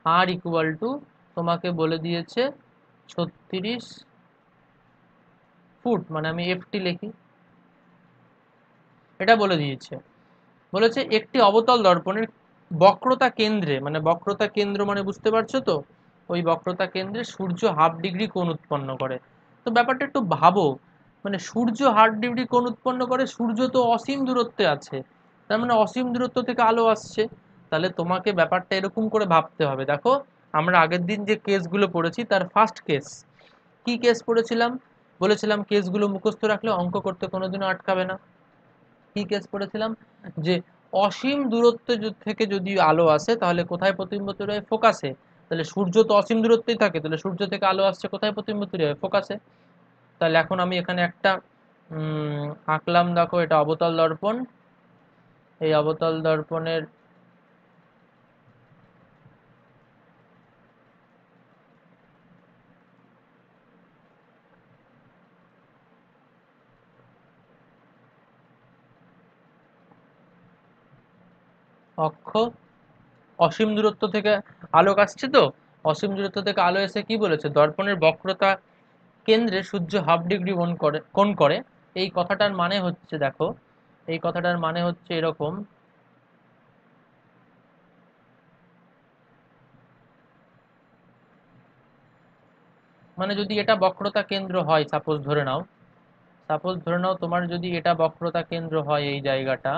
আর ইকুয়াল টু তোমাকে বলে দিয়েছে 36 ফুট, মানে আমি এফটি লিখি, এটা বলে দিয়েছে। বলেছে একটি অবতল দর্পণের বক্রতা কেন্দ্রে, মানে বক্রতা কেন্দ্র মানে বুঝতে পারছো তো, ওই বক্রতা কেন্দ্রে সূর্য হাফ ডিগ্রি কোণ উৎপন্ন করে। তো ব্যাপারটা একটু ভাবো, মানে সূর্য হাফ ডিগ্রি কোণ উৎপন্ন করে, সূর্য তো অসীম দূরত্বে আছে, তার মানে অসীম দূরত্ব থেকে আলো আসছে। তাহলে তোমাকে ব্যাপারটা এরকম করে ভাবতে হবে। দেখো আমরা আগের দিন যে কেসগুলো পড়েছি তার ফার্স্ট কেস, কি কেস পড়েছিলাম? বলেছিলাম কেসগুলো মুখস্থ রাখলে অঙ্ক করতে কোনোদিনও আটকাবে না। কি কেস পড়েছিলাম? যে অসীম দূরত্ব থেকে যদি আলো আসে তাহলে কোথায় প্রতিবিম্ব তৈরি হয়? ফোকাসে। তাহলে সূর্য তো অসীম দূরত্বেই থাকে, তাহলে সূর্য থেকে আলো আসছে কোথায় প্রতিবিম্ব তৈরি হয়? ফোকাসে। তাহলে এখন আমি এখানে একটা আঁকলাম, দেখো এটা অবতল দর্পণ, এই অবতল দর্পণের অক্ষ, অসীম দূরত্ব থেকে আলোক আসছে তো, অসীম দূরত্ব থেকে আলো এসে কি বলেছে, দর্পণের বক্রতা কেন্দ্রে সূর্য হাফ ডিগ্রি কোণ করে। এই কথাটার মানে হচ্ছে, দেখো এই কথাটার মানে হচ্ছে এরকম, মানে যদি এটা বক্রতা কেন্দ্র হয়, সাপোজ ধরে নাও তোমার যদি এটা বক্রতা কেন্দ্র হয় এই জায়গাটা,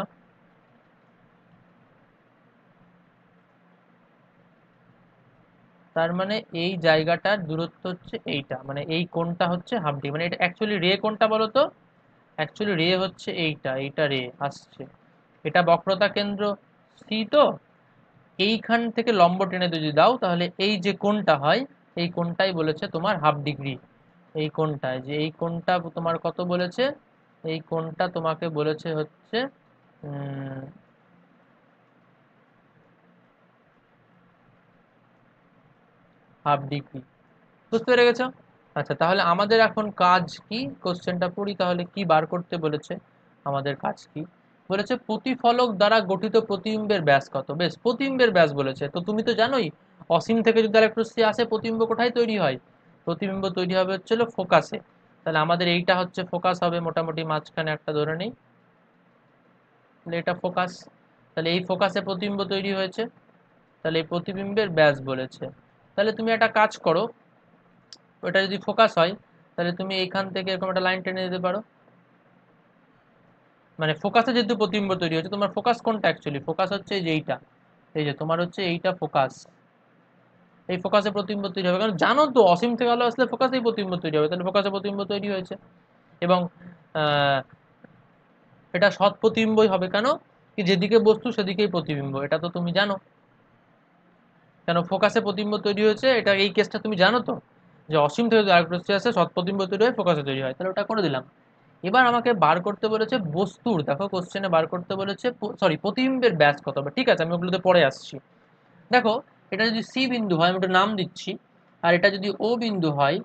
তার মানে এই জায়গাটার দূরত্ব হচ্ছে এইটা, মানে এই কোণটা হচ্ছে হাফ ডিগ্রি, মানে এটা অ্যাকচুয়ালি রে কোণটা বলো তো, অ্যাকচুয়ালি রে হচ্ছে এইটা, এইটা রে আসছে, এটা বক্রতা কেন্দ্র সি তো, এইখান থেকে লম্ব টেনে যদি দাও তাহলে এই যে কোণটা হয়, এই কোণটাই বলেছে তোমার হাফ ডিগ্রি। এই কোণটায়, যে এই কোণটা তোমার কত বলেছে, এই কোণটা তোমাকে বলেছে হচ্ছে হাফ ডিগ্রি। বুঝতে পেরে গেছো? আচ্ছা তাহলে আমাদের এখন কাজ কি, কোশ্চেনটা পড়ি তাহলে, কি বার করতে বলেছে? আমাদের কাজ কি বলেছে? প্রতিফলক দ্বারা গঠিত প্রতিবিম্বের ব্যাস কত? বেশ, প্রতিবিম্বের ব্যাস বলেছে, তো তুমি তো জানোই অসীম থেকে যদি আরেকটু রশ্মি আসে প্রতিবিম্ব কোথায় তৈরি হয়? প্রতিবিম্ব তৈরি হবে হচ্ছে ফোকাসে। তাহলে আমাদের এইটা হচ্ছে ফোকাস হবে, মোটামুটি মাঝখানে একটা ধরে নেই, তাহলে এটা ফোকাস। তাহলে এই ফোকাসে প্রতিবিম্ব তৈরি হয়েছে, তাহলে এই প্রতিবিম্বের ব্যাস বলেছে। তাহলে তুমি একটা কাজ করো, ওটা যদি ফোকাস হয় তাহলে তুমি এইখান থেকে এরকম একটা লাইন টেনে দিতে পারো, মানে ফোকাসে যেহেতু প্রতিবিম্ব তৈরি হচ্ছে, তোমার ফোকাস কোনটা অ্যাকচুয়ালি? ফোকাস হচ্ছে এই যে এইটা, এই যে তোমার হচ্ছে এইটা ফোকাস, এই ফোকাসে প্রতিবিম্ব তৈরি হবে, কারণ জানো তো অসীম থেকে আলো আসলে ফোকাসেই প্রতিবিম্ব তৈরি হবে, তাহলে ফোকাসে প্রতিবিম্ব তৈরি হয়েছে। এবং আহ, এটা সৎ প্রতিবিম্বই হবে, কেন কি যেদিকে বস্তু সেদিকেই প্রতিবিম্ব, এটা তো তুমি জানো। কেন ফোকাসে প্রতিবিম্ব তৈরি হয়েছে, এটা এই কেসটা তুমি জানো তো, যে অসীম থেকে যদি আরেকটু দৃষ্টি আসে সৎ প্রতিবিম্ব তৈরি হয়, ফোকাসে তৈরি হয়, তাহলে ওটা করে দিলাম। এবার আমাকে বার করতে বলেছে বস্তুর, দেখো কোশ্চেনে বার করতে বলেছে, সরি প্রতিবিম্বের ব্যাস কত হবে। ঠিক আছে, আমি ওগুলোতে পরে আসছি। দেখো, এটা যদি সি বিন্দু হয়, আমি ওটা নাম দিচ্ছি, আর এটা যদি ও বিন্দু হয়,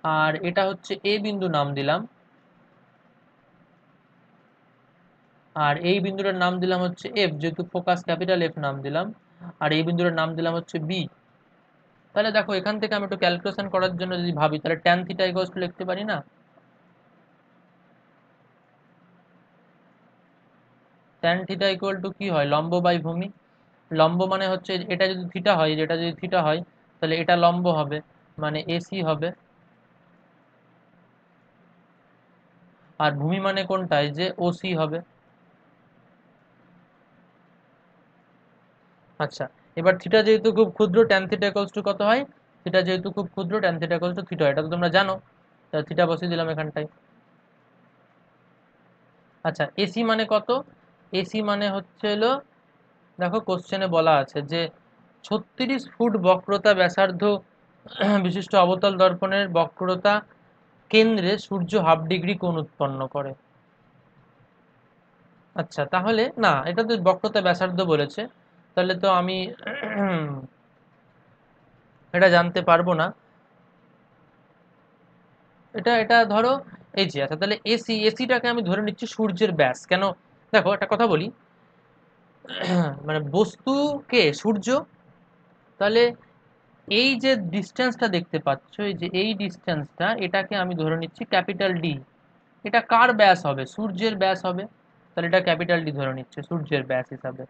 আর এটা হচ্ছে এ বিন্দু নাম দিলাম, আর এই বিন্দুটার নাম দিলাম হচ্ছে এফ, যেহেতু ফোকাস ক্যাপিটাল এফ নাম দিলাম, আর এই বিন্দুটার নাম দিলাম হচ্ছে বি। তাহলে দেখো এখান থেকে আমি একটু ক্যালকুলেশন করার জন্য যদি ভাবি, তাহলে ট্যান থিটা ইকুয়ালস টু লিখতে পারি না? ট্যান থিটা ইকুয়াল টু কি হয়? লম্ব বাই ভূমি। লম্ব মানে হচ্ছে এটা যদি থিটা হয়, যেটা যদি থিটা হয়, তাহলে এটা লম্ব হবে, মানে এসি হবে। আর ভূমি মানে কোনটা? এই যে ওসি হবে। আচ্ছা, এবার থিটা যেহেতু খুব ক্ষুদ্র, ট্যান থিটা ইকুয়ালস টু কত হয়? থিটা যেহেতু খুব ক্ষুদ্র, tan theta equals to theta, এটা তো তোমরা জানো। তাহলে থিটা বসিয়ে দিলাম এখানটায়। আচ্ছা, এসি মানে কত? এসি মানে হচ্ছে হলো, দেখো কোশ্চেনে বলা আছে যে 36 ফুট বক্রতা ব্যাসার্ধ বিশিষ্ট অবতল দর্পণের বক্রতা কেন্দ্রে সূর্য হাফ ডিগ্রি কোণ উৎপন্ন করে। আচ্ছা, তাহলে না, এটা তো বক্রতা ব্যাসার্ধ বলেছে, তাহলে তো আমি এটা জানতে পারবো না। এটা এটা ধরো এই যে, আচ্ছা তাহলে এসি, এসিটাকে আমি ধরে নিচ্ছি সূর্যের ব্যাস। কেন? দেখো একটা কথা বলি, মানে বস্তুকে সূর্য, তাহলে এই যে ডিস্টেন্সটা দেখতে পাচ্ছ, এই যে এই ডিস্টেন্সটা, এটাকে আমি ধরে নিচ্ছি ক্যাপিটাল ডি। এটা কার ব্যাস হবে? সূর্যের ব্যাস হবে। তাহলে এটা ক্যাপিটাল ডি ধরে নিচ্ছে সূর্যের ব্যাস হিসাবে।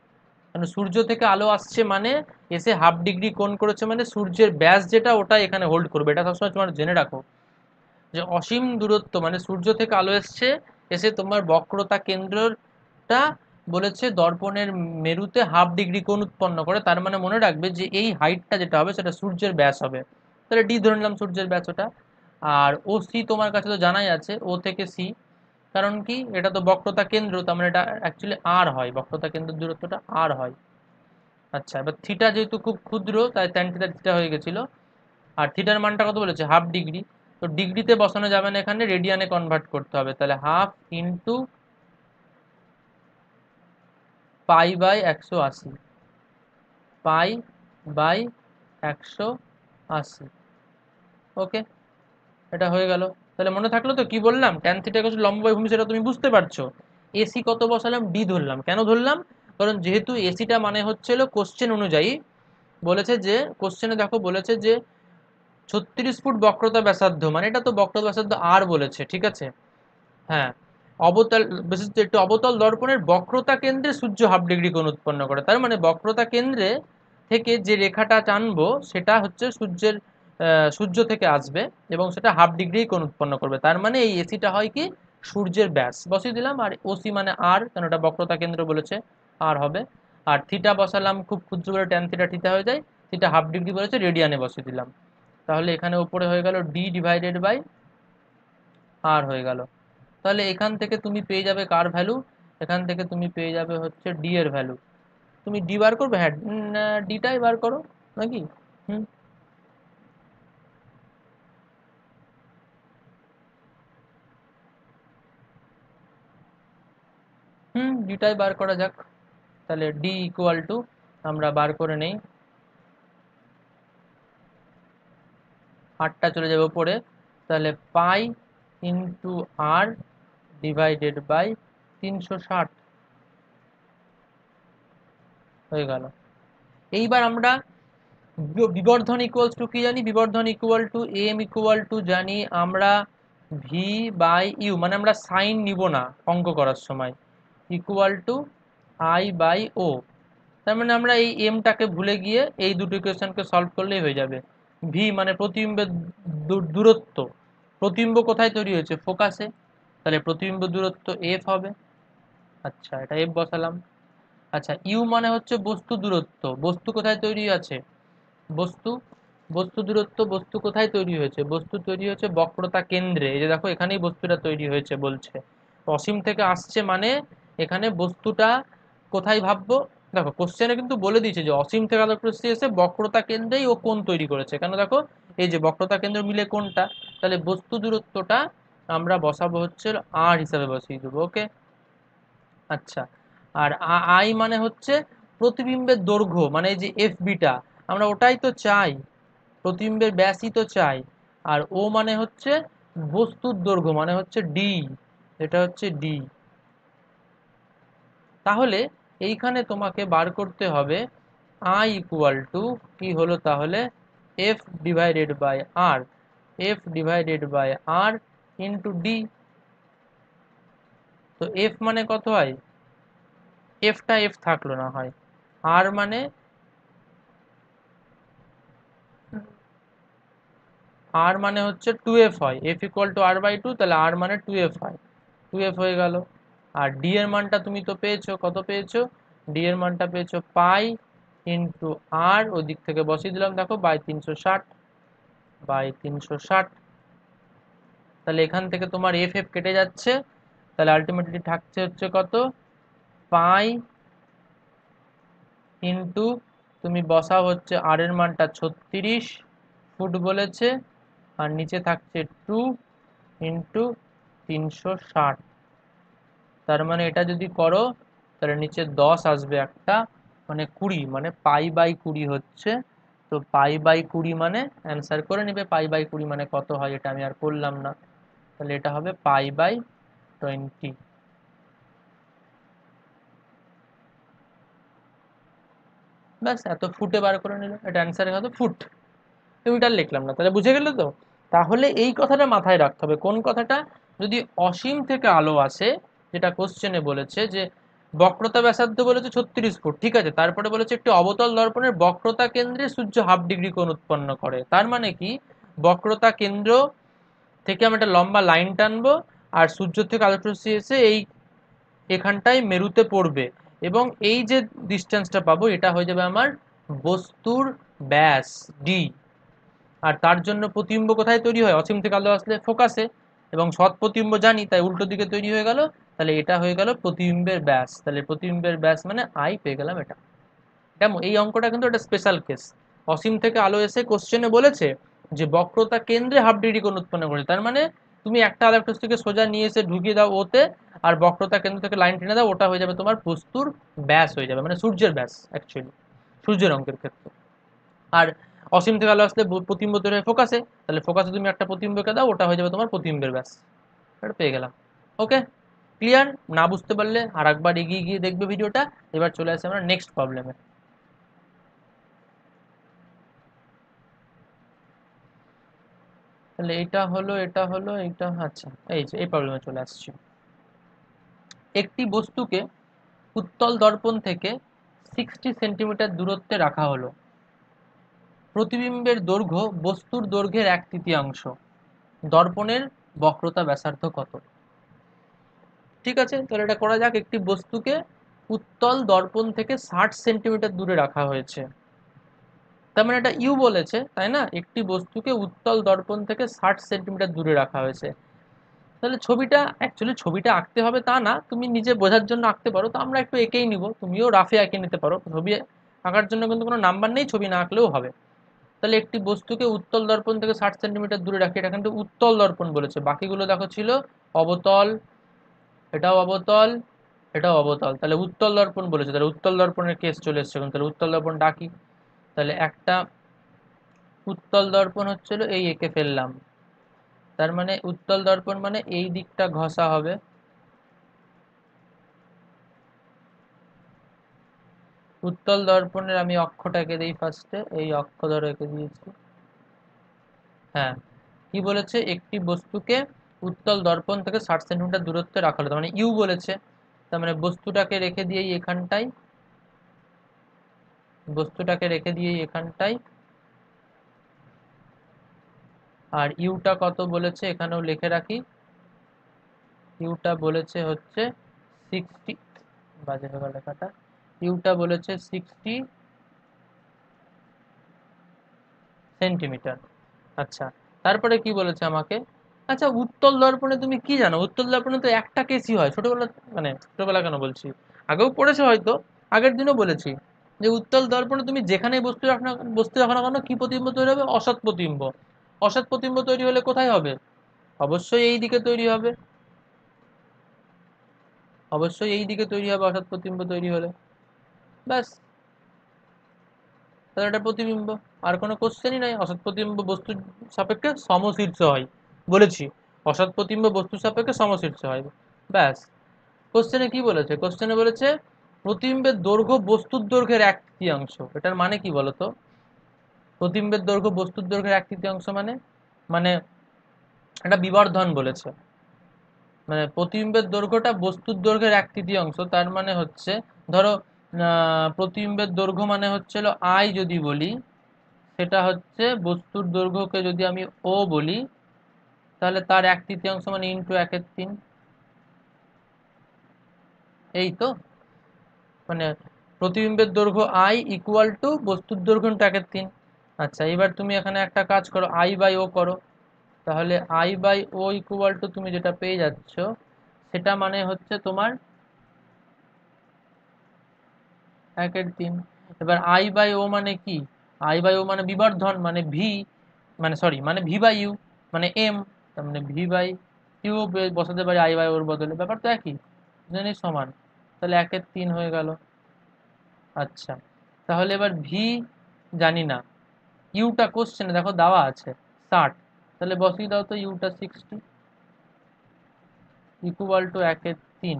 কারণ সূর্য থেকে আলো আসছে মানে এসে হাফ ডিগ্রি কোণ করেছে, মানে সূর্যের ব্যাস যেটা ওটা এখানে হোল্ড করবে। এটা সবসময় তোমার জেনে রাখো, যে অসীম দূরত্ব মানে সূর্য থেকে আলো এসছে, এসে তোমার বক্রতা কেন্দ্রটা বলেছে দর্পণের মেরুতে হাফ ডিগ্রি কোণ উৎপন্ন করে, তার মানে মনে রাখবে যে এই হাইটটা যেটা হবে সেটা সূর্যের ব্যাস হবে। তাহলে ডি ধরে নিলাম সূর্যের ব্যাস ওটা। আর ও সি তোমার কাছে তো জানাই আছে, ও থেকে সি, কারণ কি এটা তো বক্রতা কেন্দ্র, তার মানে এটা অ্যাকচুয়ালি আর হয়, বক্রতা কেন্দ্রের দূরত্বটা আর হয়। আচ্ছা, এবার থিটা যেহেতু খুব ক্ষুদ্র, তাই ট্যান থিটা থিটা হয়ে গেছিল। আর থিটার মানটা কত বলেছে? Half degree. তো ডিগ্রিতে বসানো যাবে না, এখানে রেডিয়ানে কনভার্ট করতে হবে, তাহলে half into pi by 180, pi by 180। Okay, এটা হয়ে গেল। তাহলে মনে থাকলো তো কি বললাম? ট্যান থিটা ইকুয়াল টু লম্ব বাই ভূমি, সেটা তুমি বুঝতে পারছো। এসি কত বসালাম? ডি ধরলাম। কেন ধরলাম? কারণ যেহেতু এসিটা মানে হচ্ছিল কোশ্চেন অনুযায়ী বলেছে, যে কোশ্চেনে দেখো বলেছে যে 36 ফুট বক্রতা ব্যাসার্ধ, মানে এটা তো বক্রতা ব্যাসার্ধ আর বলেছে, ঠিক আছে? হ্যাঁ, অবতল, বিশেষ একটু অবতল দর্পণের বক্রতা কেন্দ্রে সূর্য হাফ ডিগ্রি কোণ উৎপন্ন করে, তার মানে বক্রতা কেন্দ্রে থেকে যে রেখাটা টানবো সেটা হচ্ছে সূর্যের, সূর্য থেকে আসবে, এবং সেটা হাফ ডিগ্রি কোণ উৎপন্ন করবে, তার মানে এই এসিটা হয় কি? সূর্যের ব্যাস বসিয়ে দিলাম। আর ওসি মানে আর, কারণ এটা বক্রতা কেন্দ্র বলেছে, আর হবে। আর থিটা বসালাম খুব ক্ষুদ্র করে, ট্যান থিটা থিটা হয়ে যায়, থিটা হাফ ডিগ্রি বলেছে, রেডিয়ানে বসিয়ে দিলাম। তাহলে এখানে উপরে হয়ে গেল ডি ডিভাইডেড বাই আর হয়ে গেল। তাহলে এখান থেকে তুমি পেয়ে যাবে কার ভ্যালু? এখান থেকে তুমি পেয়ে যাবে হচ্ছে ডি এর ভ্যালু। তুমি ডি বার করবে? হ্যাঁ, ডিটাই বার করো নাকি? হুম, হুম, ডিটাই বার করা যাক। তাহলে ডি ইকুয়াল টু, আমরা বার করে নেই, আরটা চলে যাবে উপরে, তাহলে pi into R divided by 360 হয়ে গেল। এইবার আমরা বিবর্ধন ইকুয়ালস টু কি জানি? বিবর্ধন equal to M equal to জানি আমরা ভি বাই ইউ, মানে আমরা সাইন নিব না অঙ্ক করার সময়, ইকুয়াল টু আই বাই ও। তার মানে আমরা এই এমটাকে ভুলে গিয়ে এই দুটো ইকুয়েশনকে সলভ করলেই হয়ে যাবে। ভি মানে প্রতিবিম্বের দূরত্ব, প্রতিবিম্ব কোথায় তৈরি হয়েছে? ফোকাসে, তাহলে প্রতিবিম্ব দূরত্ব এফ হবে। আচ্ছা, এটা এফ বসালাম। আচ্ছা, ইউ মানে হচ্ছে বস্তু দূরত্ব। বস্তু কোথায় তৈরি আছে? বস্তু বস্তু দূরত্ব, বস্তু কোথায় তৈরি হয়েছে? বস্তু তৈরি হয়েছে বক্রতা কেন্দ্রে। এই যে দেখো, এখানেই বস্তুটা তৈরি হয়েছে বলছে। অসীম থেকে আসছে মানে এখানে বস্তুটা কোথায় ভাববো? দেখো, কোশ্চেনে কিন্তু বলে দিয়েছে যে অসীম থেকে আলোক রশ্মি এসে বক্রতা কেন্দ্রেই ও কোণ তৈরি করেছে। কেন দেখো, এই যে বক্রতা কেন্দ্র মিলে কোণটা, তাহলে বস্তু দূরত্বটা আমরা বসাবো হচ্ছে আর হিসাবে বসিয়ে দেবো। ওকে। আচ্ছা, আর আই মানে হচ্ছে প্রতিবিম্বের দৈর্ঘ্য, মানে এই যে এফ বিটা, আমরা ওটাই তো চাই, প্রতিবিম্বের ব্যাসই তো চাই। আর ও মানে হচ্ছে বস্তুর দৈর্ঘ্য, মানে হচ্ছে ডি, এটা হচ্ছে ডি। তাহলে এইখানে তোমাকে বার করতে হবে আই ইকুয়াল টু কি হলো তাহলে, F divided by R, F divided by R into D. তো এফ মানে কত হয়? এফটা এফ থাকলো না হয়, আর মানে আর মানে হচ্ছে টু এফ হয়, F equal to R by two, তাহলে আর মানে টু এফ হয়, টু এফ হয়ে গেল। আর ডি এর মানটা তুমি তো পেয়েছো, কত পেয়েছো? ডি এর মানটা পেয়েছো পাই ইন্টু আর, ওই দিক থেকে বসিয়ে দিলাম, দেখো বাই 360, বাই 360। তাহলে এখান থেকে তোমার এফ এফ কেটে যাচ্ছে, তাহলে আলটিমেটলি থাকছে হচ্ছে কত, পাই ইন্টু, তুমি বসাও হচ্ছে আর এর মানটা 36 ফুট বলেছে, আর নিচে থাকছে টু ইন্টু 360। তার মানে এটা যদি করো তাহলে নিচে 10 আসবে একটা, মানে 20, মানে পাই বাই 20 হচ্ছে। তো পাই বাই 20 মানে অ্যান্সার করে নেবে, পাই বাই 20 মানে কত হয়, এটা আমি আর করলাম না। তাহলে এটা হবে পাই বাই 20। ব্যাস, এত ফুটে বার করে নিল, এটা অ্যান্সারে হবে ফুট। মিটার লিখলাম না, তাহলে বুঝে গেলে তো। তাহলে এই কথাটা মাথায় রাখতে হবে। কোন কথাটা? যদি অসীম থেকে আলো আসে, যেটা কোশ্চেনে বলেছে যে বক্রতা ব্যাসার্ধ বলেছে 36 ফুট, ঠিক আছে, তারপরে বলেছে একটি অবতল দর্পণের বক্রতা কেন্দ্রে সূর্য হাফ ডিগ্রি কোণ উৎপন্ন করে। তার মানে কি, বক্রতা কেন্দ্র থেকে আমি একটা লম্বা লাইন টানবো, আর সূর্য থেকে আলোক রশ্মি এসে এই এখানটায় মেরুতে পড়বে, এবং এই যে ডিস্টেন্সটা পাবো এটা হয়ে যাবে আমার বস্তুর ব্যাস ডি। আর তার জন্য প্রতিবিম্ব কোথায় তৈরি হয়? অসীম থেকে আলো আসলে ফোকাসে, এবং সৎ প্রতিবিম্ব জানি, তাই উল্টো দিকে তৈরি হয়ে গেল। তাহলে এটা হয়ে গেল প্রতিবিম্বের ব্যাস। তাহলে প্রতিবিম্বের ব্যাস মানে আই পেয়ে গেলাম এটা। কেমন? এই অঙ্কটা কিন্তু একটা স্পেশাল কেস। অসীম থেকে আলো এসে কোশ্চেনে বলেছে যে বক্রতা কেন্দ্রে হাফ ডিগ্রি কোণ উৎপন্ন করে, তার মানে তুমি একটা আলোকরশ্মিকে সোজা নিয়ে এসে ঢুকিয়ে দাও ওতে, আর বক্রতা কেন্দ্র থেকে লাইন টেনে দাও, ওটা হয়ে যাবে তোমার বস্তুর ব্যাস হয়ে যাবে, মানে সূর্যের ব্যাস অ্যাকচুয়ালি, সূর্যের অঙ্কের ক্ষেত্রে। আর অসীম থেকে আলো আসলে প্রতিবিম্ব তৈরি হয় ফোকাসে, তাহলে ফোকাসে তুমি একটা প্রতিবিম্বকে দাও, ওটা হয়ে যাবে তোমার প্রতিবিম্বের ব্যাস। এটা পেয়ে গেলাম। ওকে, ক্লিয়ার? না বুঝতে পারলে আর একবার এগিয়ে গিয়ে দেখবে ভিডিওটা। এবার চলে আসে আমরা নেক্সট প্রবলেমে। তাহলে এটা হলো, এটা হলো, এটা, আচ্ছা, এই যে এই প্রবলেমে চলে আসছি। একটি বস্তুকে উত্তল দর্পণ থেকে 60 সেন্টিমিটার দূরত্বে রাখা হলো। প্রতিবিম্বের দৈর্ঘ্য বস্তুর দৈর্ঘ্যের 1/3। দর্পণের বক্রতা ব্যাসার্ধ কত? ঠিক আছে, তাহলে এটা করা যাক। একটি বস্তুকে উত্তল দর্পণ থেকে 60 সেন্টিমিটার দূরে রাখা হয়েছে, তার মানে এটা ইউ বলেছে, তাই না? একটি বস্তুকে উত্তল দর্পণ থেকে 60 সেন্টিমিটার দূরে রাখা হয়েছে। তাহলে ছবিটা, অ্যাকচুয়ালি ছবিটা আঁকতে হবে তা না, তুমি নিজে বোঝার জন্য আঁকতে পারো, তো আমরা একটু এঁকেই নিব, তুমিও রাফে এঁকে নিতে পারো। ছবি আঁকার জন্য কিন্তু কোনো নাম্বার নেই, ছবি না আঁকলেও হবে। তাহলে একটি বস্তুকে উত্তল দর্পণ থেকে 60 সেন্টিমিটার দূরে রাখি, এটা কিন্তু উত্তল দর্পণ বলেছে, বাকিগুলো দেখো ছিল অবতল, এটাও অবতল, এটাও অবতল, তাহলে উত্তল দর্পণ বলেছে, তাহলে উত্তল দর্পণের কেস চলে এসছে এখন। তাহলে উত্তল দর্পণ ডাকি। তাহলে একটা উত্তল দর্পণ হচ্ছিল এই, এঁকে ফেললাম। তার মানে উত্তল দর্পণ মানে এই দিকটা ঘষা হবে, উত্তল দর্পণের আমি অক্ষটা এঁকে দিই ফার্স্টে, এই অক্ষ ধরে এঁকে দিয়েছি। হ্যাঁ, কি বলেছে? একটি বস্তুকে উত্তল দর্পণ থেকে 60 সেন্টিমিটার দূরত্বে রাখা হলো, তার মানে ইউ বলেছে। তার মানে বস্তুটাকে রেখে দিয়েই এখানটাই, বস্তুটাকে রেখে দিয়েই এখানটাই, আর ইউটা কত বলেছে এখানেও লিখে রাখি, ইউটা বলেছে হচ্ছে 60, বাজে হয়ে গেল লেখাটা, ইউটা বলেছে 60 সেন্টিমিটার। আচ্ছা, তারপরে কি বলেছে আমাকে? আচ্ছা, উত্তল দর্পণে তুমি কি জানো? উত্তল দর্পণে তো একটা কেসই হয় ছোটবেলা, মানে ছোটবেলা কেন বলছি, আগেও পড়েছো হয়তো, আগের দিনও বলেছি যে উত্তল দর্পণে তুমি যেখানেই বস্তু রাখো না কেন, কি প্রতিবিম্ব তৈরি হবে? অসৎ প্রতিবিম্ব। অসৎ প্রতিবিম্ব তৈরি হলে কোথায় হবে? অবশ্যই এই দিকে তৈরি হবে, অবশ্যই এই দিকে তৈরি হবে অসৎ প্রতিবিম্ব তৈরি হলে। ব্যাস, তাহলে এটা প্রতিবিম্ব। আর কোনো কোশ্চেনই নাই। অসৎ প্রতিবিম্ব বস্তুর সাপেক্ষে সমশীর্ষ হয়, বলেছি। অসৎ প্রতিবিম্ব বস্তুর সাপেক্ষে সমশীর্ষ হয়। ব্যাস। কোশ্চেনে কি বলেছে? কোশ্চেনে বলেছে প্রতিবিম্বের দৈর্ঘ্য বস্তুর দৈর্ঘ্যের এক তৃতীয়াংশ। এটার মানে কি বলতো? প্রতিবিম্বের দৈর্ঘ্য বস্তুর দৈর্ঘ্যের এক তৃতীয়াংশ মানে, মানে এটা বিবর্ধন বলেছে। মানে প্রতিবিম্বের দৈর্ঘ্যটা বস্তুর দৈর্ঘ্যের এক তৃতীয়াংশ, তার মানে হচ্ছে ধরো প্রতিবিম্বের দৈর্ঘ্য মানে হচ্ছিল আই যদি বলি, সেটা হচ্ছে বস্তুর দৈর্ঘ্যকে যদি আমি ও বলি, তাহলে তার এক তৃতীয়াংশ মানে ইন্টু 1/3। এই তো, মানে প্রতিবিম্বের দৈর্ঘ্য আই ইকুয়াল টু বস্তুর দৈর্ঘ্য ইন্টু 1/3। আচ্ছা, এবার তুমি এখানে একটা কাজ করো, আই বাই ও করো। তাহলে I by O equal to তুমি যেটা পেয়ে যাচ্ছ, সেটা মানে হচ্ছে তোমার 1/3। এবার আই বাই ও মানে কি? আই বাই ও মানে বিবর্ধন, মানে ভি, মানে সরি, মানে ভি বাই ইউ, মানে এম। তার মানে ভি বাই ইউ বসাতে পারি আই বাই ওর বদলে, ব্যাপার তো একই, দুজনেই সমান। তাহলে 1/3 হয়ে গেল। আচ্ছা, তাহলে এবার ভি জানি না, ইউটা কোশ্চেনে দেখো দেওয়া আছে 60, তাহলে বসিয়ে দাও তো ইউটা 60 ইকুয়াল টু 1/3।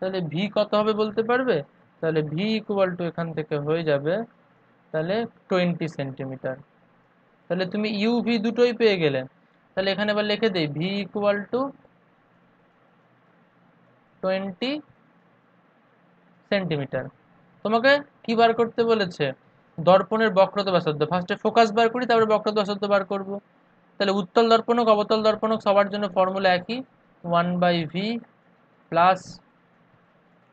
তাহলে ভি কত হবে বলতে পারবে? তাহলে ভি ইকুয়াল টু এখান থেকে হয়ে যাবে তাহলে 20 সেন্টিমিটার। তাহলে তুমি ইউ ভি দুটোই পেয়ে গেলে। তাহলে এখানে এবার লিখে দেই ভি ইকুয়াল টু 20 সেন্টিমিটার। তোমাকে কি বার করতে বলেছে? দর্পণের বক্রতা ব্যাসার্ধ। ফার্স্টে ফোকাস বার করি, তারপরে বক্রতা ব্যাসার্ধ বার করব। তাহলে উত্তল দর্পণ হোক অবতল দর্পণ হোক, সবার জন্য ফর্মুলা একই, 1/v plus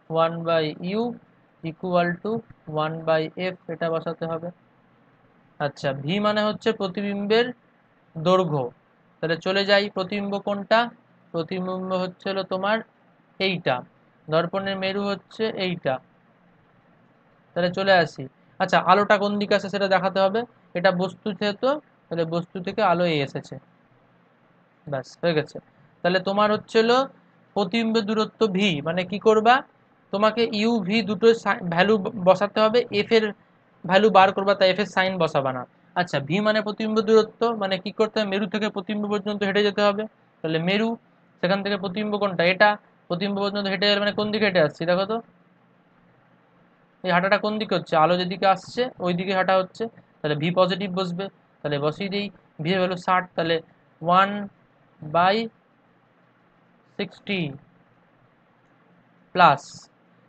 1/u equal to 1/f, এটা বসাতে হবে। আচ্ছা, ভি মানে হচ্ছে প্রতিবিম্বের দৈর্ঘ্য। তাহলে চলে যাই, প্রতিবিম্ব কোনটা? প্রতিবিম্ব হচ্ছে হলো তোমার এইটা, দর্পণের মেরু হচ্ছে এইটা। তাহলে চলে আসি। আচ্ছা, আলোটা কোন দিকে আসে সেটা দেখাতে হবে। এটা বস্তু যেহেতু, তাহলে বস্তু থেকে আলো এই এসেছে। ব্যাস হয়ে গেছে। তাহলে তোমার হচ্ছিল প্রতিবিম্বের দূরত্ব ভি, মানে কি করবা? তোমাকে ইউ ভি দুটো ভ্যালু বসাতে হবে, এফ এর ভ্যালু বার করবা, তাই এফ এর সাইন বসাবা না। আচ্ছা, ভি মানে প্রতিবিম্ব দূরত্ব, মানে কি করতে হবে? মেরু থেকে প্রতিবিম্ব পর্যন্ত হেঁটে যেতে হবে। তাহলে মেরু, সেখান থেকে প্রতিবিম্ব কোনটা? এটা। প্রতিবিম্ব পর্যন্ত হেঁটে গেলে মানে কোন দিকে হেঁটে আসছি দেখো তো, এই হাঁটাটা কোন দিকে হচ্ছে? আলো যেদিকে আসছে ওই দিকে হাঁটা হচ্ছে। তাহলে ভি পজিটিভ বসবে। তাহলে বসিয়ে দিই, ভি এর ভ্যালু 60, তাহলে 1/60 প্লাস,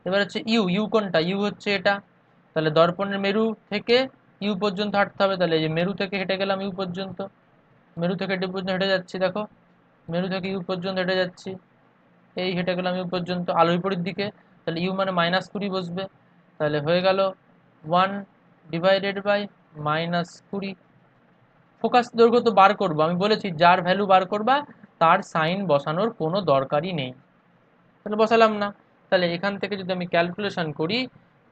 এবার হচ্ছে ইউ, ইউ কোনটা? ইউ হচ্ছে এটা। তাহলে দর্পণের মেরু থেকে ইউ পর্যন্ত হাঁটতে হবে, তাহলে এই যে মেরু থেকে হেঁটে গেলাম ইউ পর্যন্ত, মেরু থেকে ডি পর্যন্ত হেঁটে যাচ্ছি দেখো, মেরু থেকে ইউ পর্যন্ত হেঁটে যাচ্ছি, এই হেঁটে গেলাম ইউ পর্যন্ত, আলোর বিপরীত দিকে। তাহলে ইউ মানে -20 বসবে। তাহলে হয়ে গেল 1/-20। ফোকাস দৈর্ঘ্য তো বার করবো, আমি বলেছি যার ভ্যালু বার করবা তার সাইন বসানোর কোনো দরকারই নেই, তাহলে বসালাম না। তাহলে এখান থেকে যদি আমি ক্যালকুলেশন করি,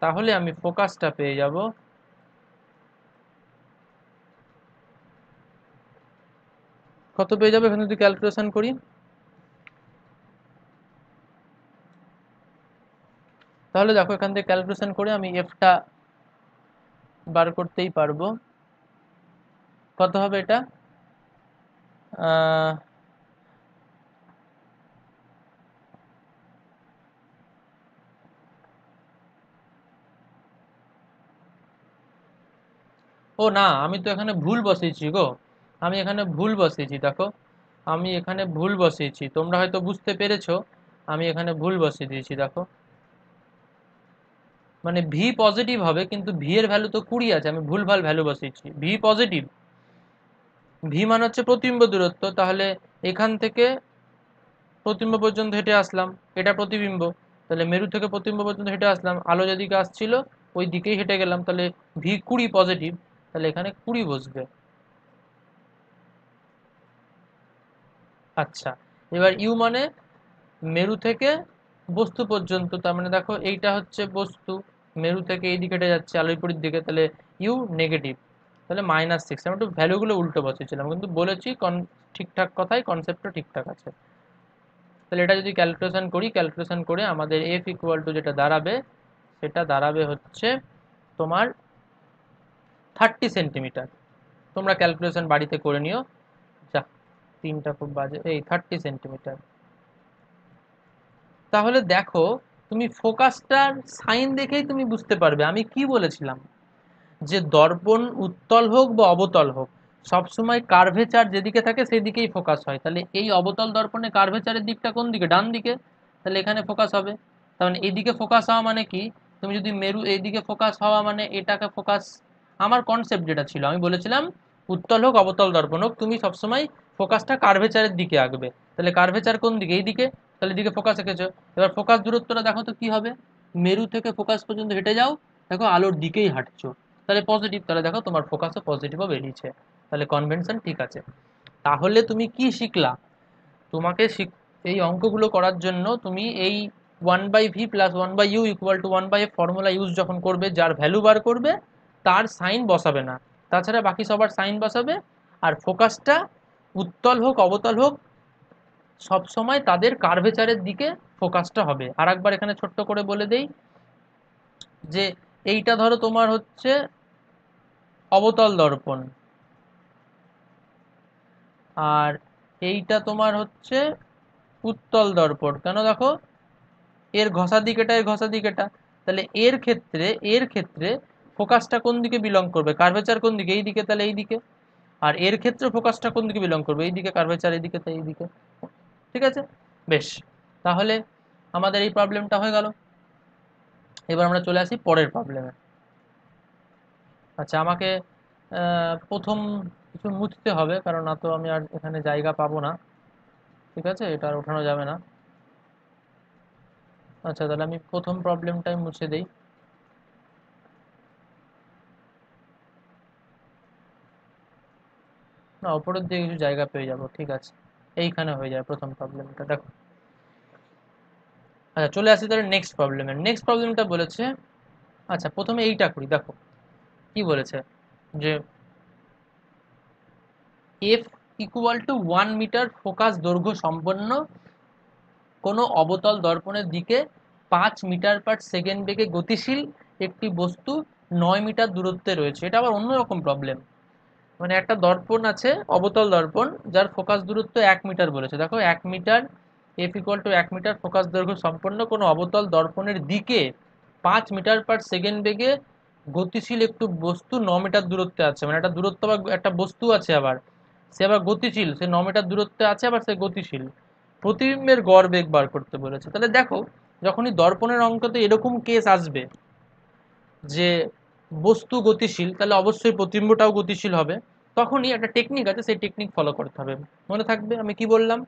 তাহলে আমি ফোকাসটা পেয়ে যাব, কত পেয়ে যাবো এখানে যদি ক্যালকুলেশন করি? তাহলে দেখো, এখান থেকে ক্যালকুলেশন করে আমি এফটা বার করতেই পারবো। কত হবে এটা? আহ, ও না, আমি তো এখানে ভুল বসিয়েছি গো, আমি এখানে ভুল বসিয়েছি দেখো, আমি এখানে ভুল বসিয়েছি, তোমরা হয়তো বুঝতে পেরেছো, আমি এখানে ভুল বসিয়ে দিয়েছি দেখো। মানে ভি পজিটিভ হবে, কিন্তু ভি এর ভ্যালু তো 20 আছে, আমি ভুলভাল ভ্যালু বসিয়েছি। ভি পজিটিভ, ভি মানে হচ্ছে প্রতিবিম্ব দূরত্ব, তাহলে এখান থেকে প্রতিবিম্ব পর্যন্ত হেঁটে আসলাম, এটা প্রতিবিম্ব, তাহলে মেরু থেকে প্রতিবিম্ব পর্যন্ত হেঁটে আসলাম, আলো যেদিকে আসছিল ওই দিকেই হেঁটে গেলাম, তাহলে V20 পজিটিভ, তাহলে এখানে 20 বসবে। আচ্ছা, এবার ইউ মানে মেরু থেকে বস্তু পর্যন্ত, তার মানে দেখো এইটা হচ্ছে বস্তু, মেরু থেকে এই দিকে হেঁটে যাচ্ছে আলোর বিপরীত দিকে, তাহলে ইউ নেগেটিভ, তাহলে -6। আমি একটু ভ্যালুগুলো উল্টো বসেছিলাম, কিন্তু বলেছি ঠিকঠাক কথাই, কনসেপ্টটা ঠিকঠাক আছে। তাহলে এটা যদি ক্যালকুলেশন করি, ক্যালকুলেশন করে আমাদের এফ ইকুয়াল টু যেটা দাঁড়াবে, সেটা দাঁড়াবে হচ্ছে তোমার 30 সেন্টিমিটার। তোমরা ক্যালকুলেশন বাড়িতে করে নিও। যা, তিনটা খুব বাজে, এই 30 সেন্টিমিটার। তাহলে দেখো, তুমি ফোকাসটার সাইন দেখেই তুমি বুঝতে পারবে আমি কি বলেছিলাম, যে দর্পণ উত্তল হোক বা অবতল হোক, সবসময় কার্ভেচার যেদিকে থাকে সেই দিকেই ফোকাস হয়। তাহলে এই অবতল দর্পণে কার্ভেচারের দিকটা কোন দিকে? ডান দিকে, তাহলে এখানে ফোকাস হবে। তার মানে এইদিকে ফোকাস হওয়া মানে কি, তুমি যদি মেরু এইদিকে ফোকাস হওয়া মানে এটাকে ফোকাস, আমার কনসেপ্ট যেটা ছিল আমি বলেছিলাম উত্তল হোক অবতল দর্পণ হোক, তুমি সবসময় ফোকাসটা কার্ভেচারের দিকে আঁকবে। তাহলে কার্ভেচার কোন দিকে? এইদিকে, তাহলে এদিকে ফোকাস এঁকেছো। এবার ফোকাস দূরত্বটা দেখো তো কি হবে, মেরু থেকে ফোকাস পর্যন্ত হেঁটে যাও, দেখো আলোর দিকেই হাঁটছো, তাহলে পজিটিভ, তাহলে দেখো তোমার ফোকাসও পজিটিভও বেরিয়েছে, তাহলে কনভেনশন ঠিক আছে। তাহলে তুমি কি শিখলা? তোমাকে এই অঙ্কগুলো করার জন্য তুমি এই 1/v plus 1/u equal to 1/f formula use যখন করবে, যার ভ্যালু বার করবে তার সাইন বসাবে না, তাছাড়া বাকি সবার সাইন বসাবে। আর ফোকাসটা উত্তল হোক অবতল হোক, সব সময় তাদের কার্ভেচারের দিকে ফোকাসটা হবে। আর একবার এখানে ছোট্ট করে বলে দেই, যে এইটা ধরো তোমার হচ্ছে অবতল দর্পণ, আর এইটা তোমার হচ্ছে উত্তল দর্পণ। কেন দেখো, এর ঘষা দিকেটা এর ঘষা দিকেটা, তাহলে এর ক্ষেত্রে ফোকাসটা কোন দিকে বিলং করবে? কার্ভেচার কোন দিকে? এই দিকে, তাহলে এই দিকে। আর এর ক্ষেত্রে ফোকাসটা কোন দিকে বিলং করবে? এই দিকে, কার্ভেচার এই দিকে, তাই এই দিকে। ঠিক আছে, বেশ। তাহলে আমাদের এই প্রবলেমটা হয়ে গেল। এবার আমরা চলে আসি পরের প্রবলেমে। আচ্ছা, আমাকে প্রথম কিছু মুছতে হবে, কারণ না তো আমি আর এখানে জায়গা পাবো না। ঠিক আছে, এটা আর ওঠানো যাবে না। আচ্ছা, তাহলে আমি প্রথম প্রবলেমটাই মুছে দেই। না, ওপরের দিকে কিছু জায়গা পেয়ে যাবো, ঠিক আছে। এইখানে হয়ে যায় প্রথম প্রবলেমটা, দেখো। আচ্ছা, চলে আসি তাহলে নেক্সট প্রবলেমটা বলেছে। আচ্ছা, প্রথমে এইটা করি, দেখো কি বলেছে, যে F equal to 1 metre focus দৈর্ঘ্য সম্পন্ন কোনো অবতল দর্পণের দিকে 5 মিটার/সেকেন্ড বেগে গতিশীল একটি বস্তু 9 মিটার দূরত্বে রয়েছে। এটা আবার অন্যরকম প্রবলেম। মানে একটা দর্পণ আছে, অবতল দর্পণ, যার ফোকাস দূরত্ব 1 মিটার বলেছে। দেখো 1 metre, F equal to 1 metre focus দৈর্ঘ্য সম্পন্ন কোনো অবতল দর্পণের দিকে 5 মিটার/সেকেন্ড বেগে গতিশীল একটু বস্তু 9 মিটার দূরত্বে আছে। মানে একটা দূরত্ব বা একটা বস্তু আছে, আবার সে আবার গতিশীল, সে 9 মিটার দূরত্বে আছে, আবার সে গতিশীল। প্রতিবিম্বের গড় বেগ বার করতে বলেছে। তাহলে দেখো, যখনই দর্পণের অঙ্কতে এরকম কেস আসবে যে বস্তু গতিশীল, তাহলে অবশ্যই প্রতিবিম্বটাও গতিশীল হবে। তখনই একটা টেকনিক আছে, সেই টেকনিক ফলো করতে হবে। মনে থাকবে আমি কি বললাম,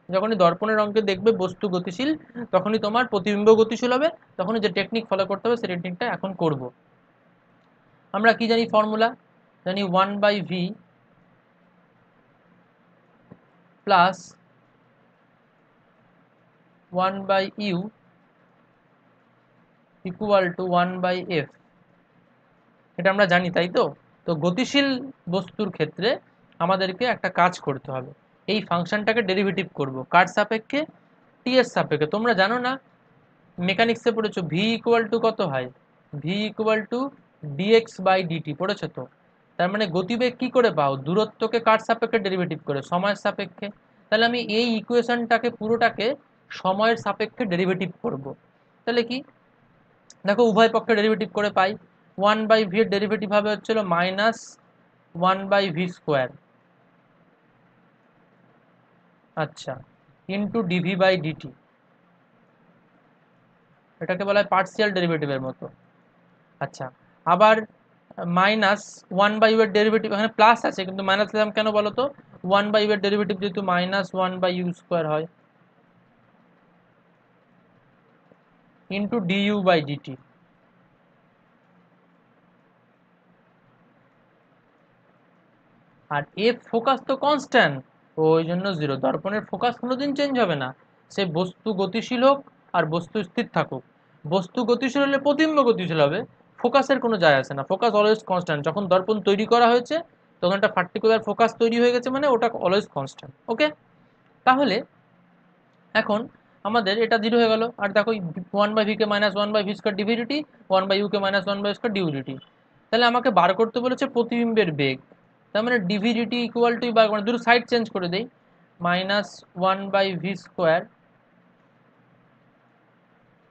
যখনই দর্পণের অঙ্কে দেখবে বস্তু গতিশীল, তখনই তোমার প্রতিবিম্ব গতিশীল হবে। তখনই যে টেকনিক ফলো করতে হবে সেই টেকনিকটা এখন করব। আমরা কি জানি ফর্মুলা? জানি 1/v plus 1/u equal to 1/f। এটা আমরা জানি, তাই তো? তো গতিশীল বস্তুর ক্ষেত্রে আমাদেরকে একটা কাজ করতে হবে, এই ফাংশনটাকে ডেরিভেটিভ করব কার সাপেক্ষে? টি এর সাপেক্ষে। তোমরা জানো না, মেকানিক্সে পড়েছো ভি ইকুয়াল টু কত হয়? V equal to dx by dt পড়েছো তো? তার মানে গতিবেগ কি করে পাও? দূরত্বকে কার সাপেক্ষে ডেরিভেটিভ করে? সময়ের সাপেক্ষে। তাহলে আমি এই ইকুয়েশনটাকে পুরোটাকে সময়ের সাপেক্ষে ডেরিভেটিভ করব। তাহলে কি, দেখো উভয় পক্ষে ডেরিভেটিভ করে পাই। 1/v এর ডেরিভেটিভ হবে হচ্ছিল -1/v²। আচ্ছা, ইন্টু dv/dt। এটাকে বলা হয় পার্সিয়াল ডেরিভেটিভের মতো। আচ্ছা, আবার -1/u এর ডেরিভেটিভ, এখানে প্লাস আছে কিন্তু মাইনাস দিলাম কেন বলো তো? 1/u এর ডেরিভেটিভ যেহেতু -1/u² হয়, ইন্টু ডিইউ বাই ডিটি। আর এফ ফোকাস তো কনস্ট্যান্ট, ওই জন্য জিরো। দর্পণের ফোকাস কোনোদিন চেঞ্জ হবে না, সে বস্তু গতিশীল হোক আর বস্তু স্থির থাকুক। বস্তু গতিশীল হলে প্রতিবিম্ব গতিশীল হবে, ফোকাসের কোনো যায় আসে না, ফোকাস অলওয়েজ কনস্ট্যান্ট। যখন দর্পণ তৈরি করা হয়েছে তখন একটা পার্টিকুলার ফোকাস তৈরি হয়ে গেছে, মানে ওটা অলওয়েজ কনস্ট্যান্ট। ওকে, তাহলে এখন আমাদের এটা জিরো হয়ে গেল। আর দেখো ওয়ান বাই ভিকে minus one by V square dv dt, one by ইউকে minus one by square du dt. তাহলে আমাকে বার করতে বলেছে প্রতিবিম্বের বেগ, তার মানে ডিভিডিটি ইকুয়াল টু, বার মানে দুটো সাইড চেঞ্জ করে দেই, minus one by V square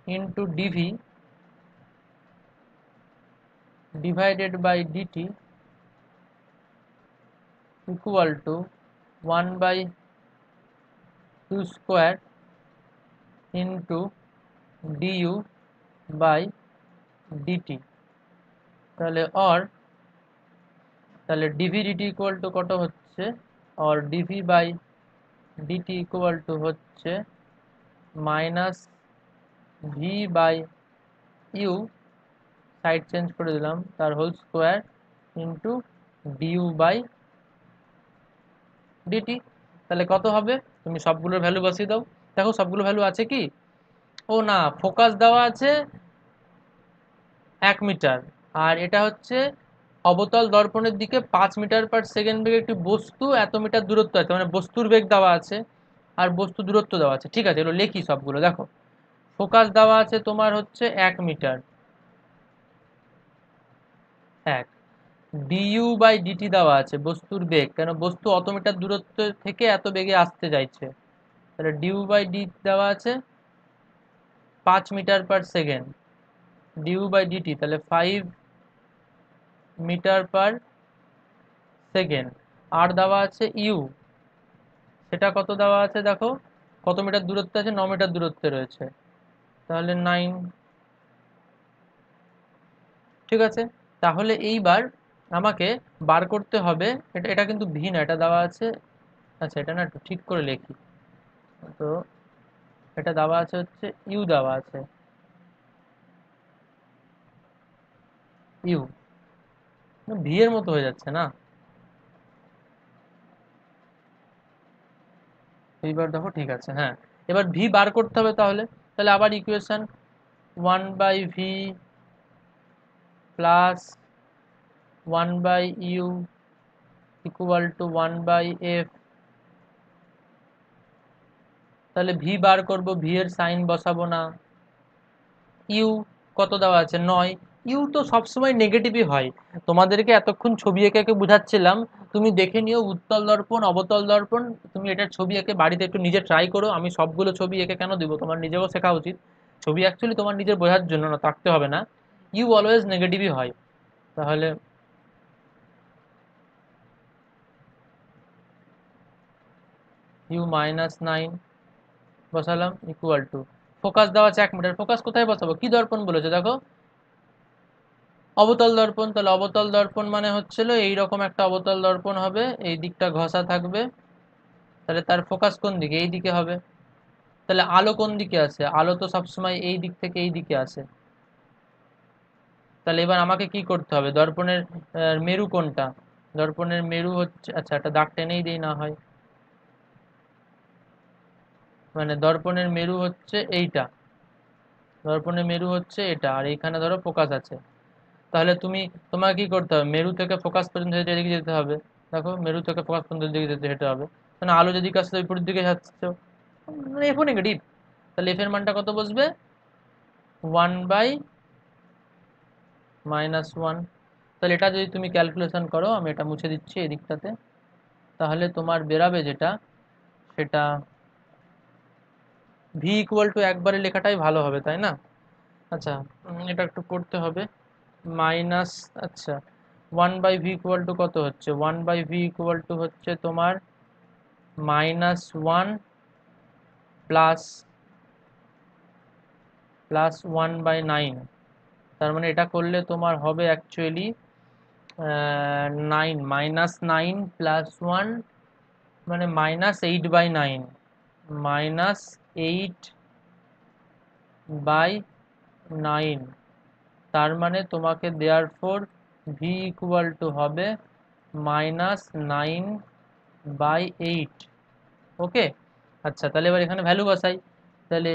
into dv divided by dt equal to one by two square into du by dt. তাহলে তাহলে ডিভি ডিটি ইকুয়াল টু কত হচ্ছে, dv by dt equal to হচ্ছে minus V by U, side change করে দিলাম, তার whole square into du by dt. তাহলে কত হবে, তুমি সবগুলোর ভ্যালু বসিয়ে দাও। দেখো সবগুলো ভ্যালু আছে কি, ও না, ফোকাস দেওয়া আছে 1 মিটার, আর এটা হচ্ছে অবতল দর্পণের দিকে 5 মিটার/সেকেন্ড বেগে একটি বস্তু এত মিটার দূরত্ব আছে, মানে বস্তুর বেগ দেওয়া আছে আর বস্তু দূরত্ব দেওয়া আছে। ঠিক আছে, এগুলো লেখি সবগুলো। দেখো ফোকাস দেওয়া আছে তোমার হচ্ছে 1 মিটার, 1, ডিইউ বাই ডিটি দেওয়া আছে বস্তুর বেগ, কেন বস্তু অত মিটার দূরত্ব থেকে এত বেগে আসতে চাইছে, তাহলে ডিইউ বাই ডি দেওয়া আছে 5 মিটার/সেকেন্ড, ডিইউ বাই ডিটি তাহলে 5 মিটার/সেকেন্ড। আর দেওয়া আছে ইউ, সেটা কত দেওয়া আছে দেখো, কত মিটার দূরত্বে আছে, 9 মিটার দূরত্বে রয়েছে, তাহলে 9। ঠিক আছে, তাহলে এইবার আমাকে বার করতে হবে, এটা এটা কিন্তু ভি না, এটা দেওয়া আছে, আচ্ছা এটা না একটু ঠিক করে লিখি, তো এটা দেওয়া আছে হচ্ছে ইউ দেওয়া আছে, ইউ ভি এর মতো হয়ে যাচ্ছে না। এইবার দেখো ঠিক আছে, হ্যাঁ এবার ভি বার করতে হবে, তাহলে তাহলে আবার equation, one by V plus one by U equal to one by F. তাহলে ভি বার করব, ভি এর সাইন বসাবো না, ইউ কত দেওয়া আছে 9, ইউ তো সবসময় নেগেটিভই হয়, তোমাদেরকে এতক্ষণ ছবি এঁকে এঁকে বুঝাচ্ছিলাম, তুমি দেখে নিও উত্তল দর্পণ অবতল দর্পণ, তুমি এটার ছবি এঁকে বাড়িতে একটু নিজে ট্রাই করো। আমি সবগুলো ছবি এঁকে কেন দিব, তোমার নিজেও শেখা উচিত, ছবি অ্যাকচুয়ালি তোমার নিজের বোঝার জন্য না, থাকতে হবে না, ইউ অলওয়েজ নেগেটিভই হয়। তাহলে ইউ -9 বসালাম ইকুয়াল টু, ফোকাস দেওয়া আছে 1 মিটার, ফোকাস কোথায় বসাবো, কি দর্পণ বলেছে দেখো, অবতল দর্পণ, তাহলে অবতল দর্পণ মানে হচ্ছিল এইরকম একটা অবতল দর্পণ হবে, এই দিকটা ঘষা থাকবে, তাহলে তার ফোকাস কোন দিকে, এই দিকে হবে। তাহলে আলো কোন দিকে আসে, আলো তো সবসময় এই দিক থেকে এই দিকে আসে। তাহলে এবার আমাকে কি করতে হবে, দর্পণের মেরু কোনটা, দর্পণের মেরু হচ্ছে, আচ্ছা একটা দাগ টেনেই দেই না হয়, মানে দর্পণের মেরু হচ্ছে এইটা, দর্পণের মেরু হচ্ছে এটা, আর এইখানে ধরো ফোকাস আছে। তাহলে তোমাকে কি করতে হবে, মেরু থেকে ফোকাস পর্যন্ত এদিকে যেতে হবে, দেখো মেরু থেকে ফোকাস পর্যন্ত দিকে যেতে হবে, মানে আলো যেদিকে আসছে বিপরীত দিকে যাচ্ছে, মানে এফও নেগেটিভ, তাহলে এফ এর মানটা কত বসবে, 1/-1। তাহলে এটা যদি তুমি ক্যালকুলেশন করো, আমি এটা মুছে দিচ্ছি এই দিকটাতে, তাহলে তোমার বেরাবে যেটা, সেটা ভি ইকুয়াল টু একবারে লেখাটাই ভালো হবে, তাই না। আচ্ছা, এটা একটু করতে হবে, মাইনাস, আচ্ছা 1/ভি ইকুয়াল টু কত হচ্ছে, 1/ভি ইকুয়াল টু হচ্ছে তোমার -1 প্লাস 1/9। তার মানে এটা করলে তোমার হবে অ্যাকচুয়ালি 9, -9 প্লাস 1 মানে -8/9, -8/9 9, তার মানে তোমাকে দেয়ার ফোর ভি ইকুয়াল টু হবে -9/8। ওকে, আচ্ছা তাহলে এবার এখানে ভ্যালু বসাই। তাহলে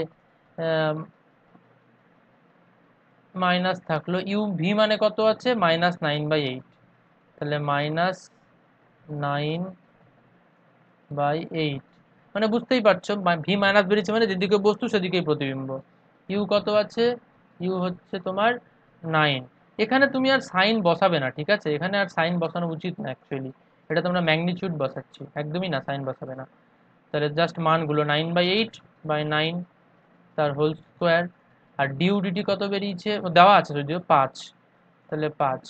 মাইনাস থাকলো ইউ ভি মানে কত আছে -9/8, তাহলে -9/8, মানে বুঝতেই পারছো ভি মাইনাস বেরিয়েছে মানে যেদিকে বস্তু সেদিকেই প্রতিবিম্ব। ইউ কত আছে, ইউ হচ্ছে তোমার 9। এখানে তুমি আর সাইন বসাবে না, ঠিক আছে, এখানে আর সাইন বসানো উচিত না অ্যাকচুয়ালি, এটা তোমরা ম্যাগনিটিউড বসাচ্ছি, একদমই না, সাইন বসাবে না। তাহলে জাস্ট মানগুলো 9/8/9 তার হোল স্কোয়ার, আর ডিউ ডিটি কত বেরিয়েছে দেওয়া আছে যদিও 5, তাহলে 5,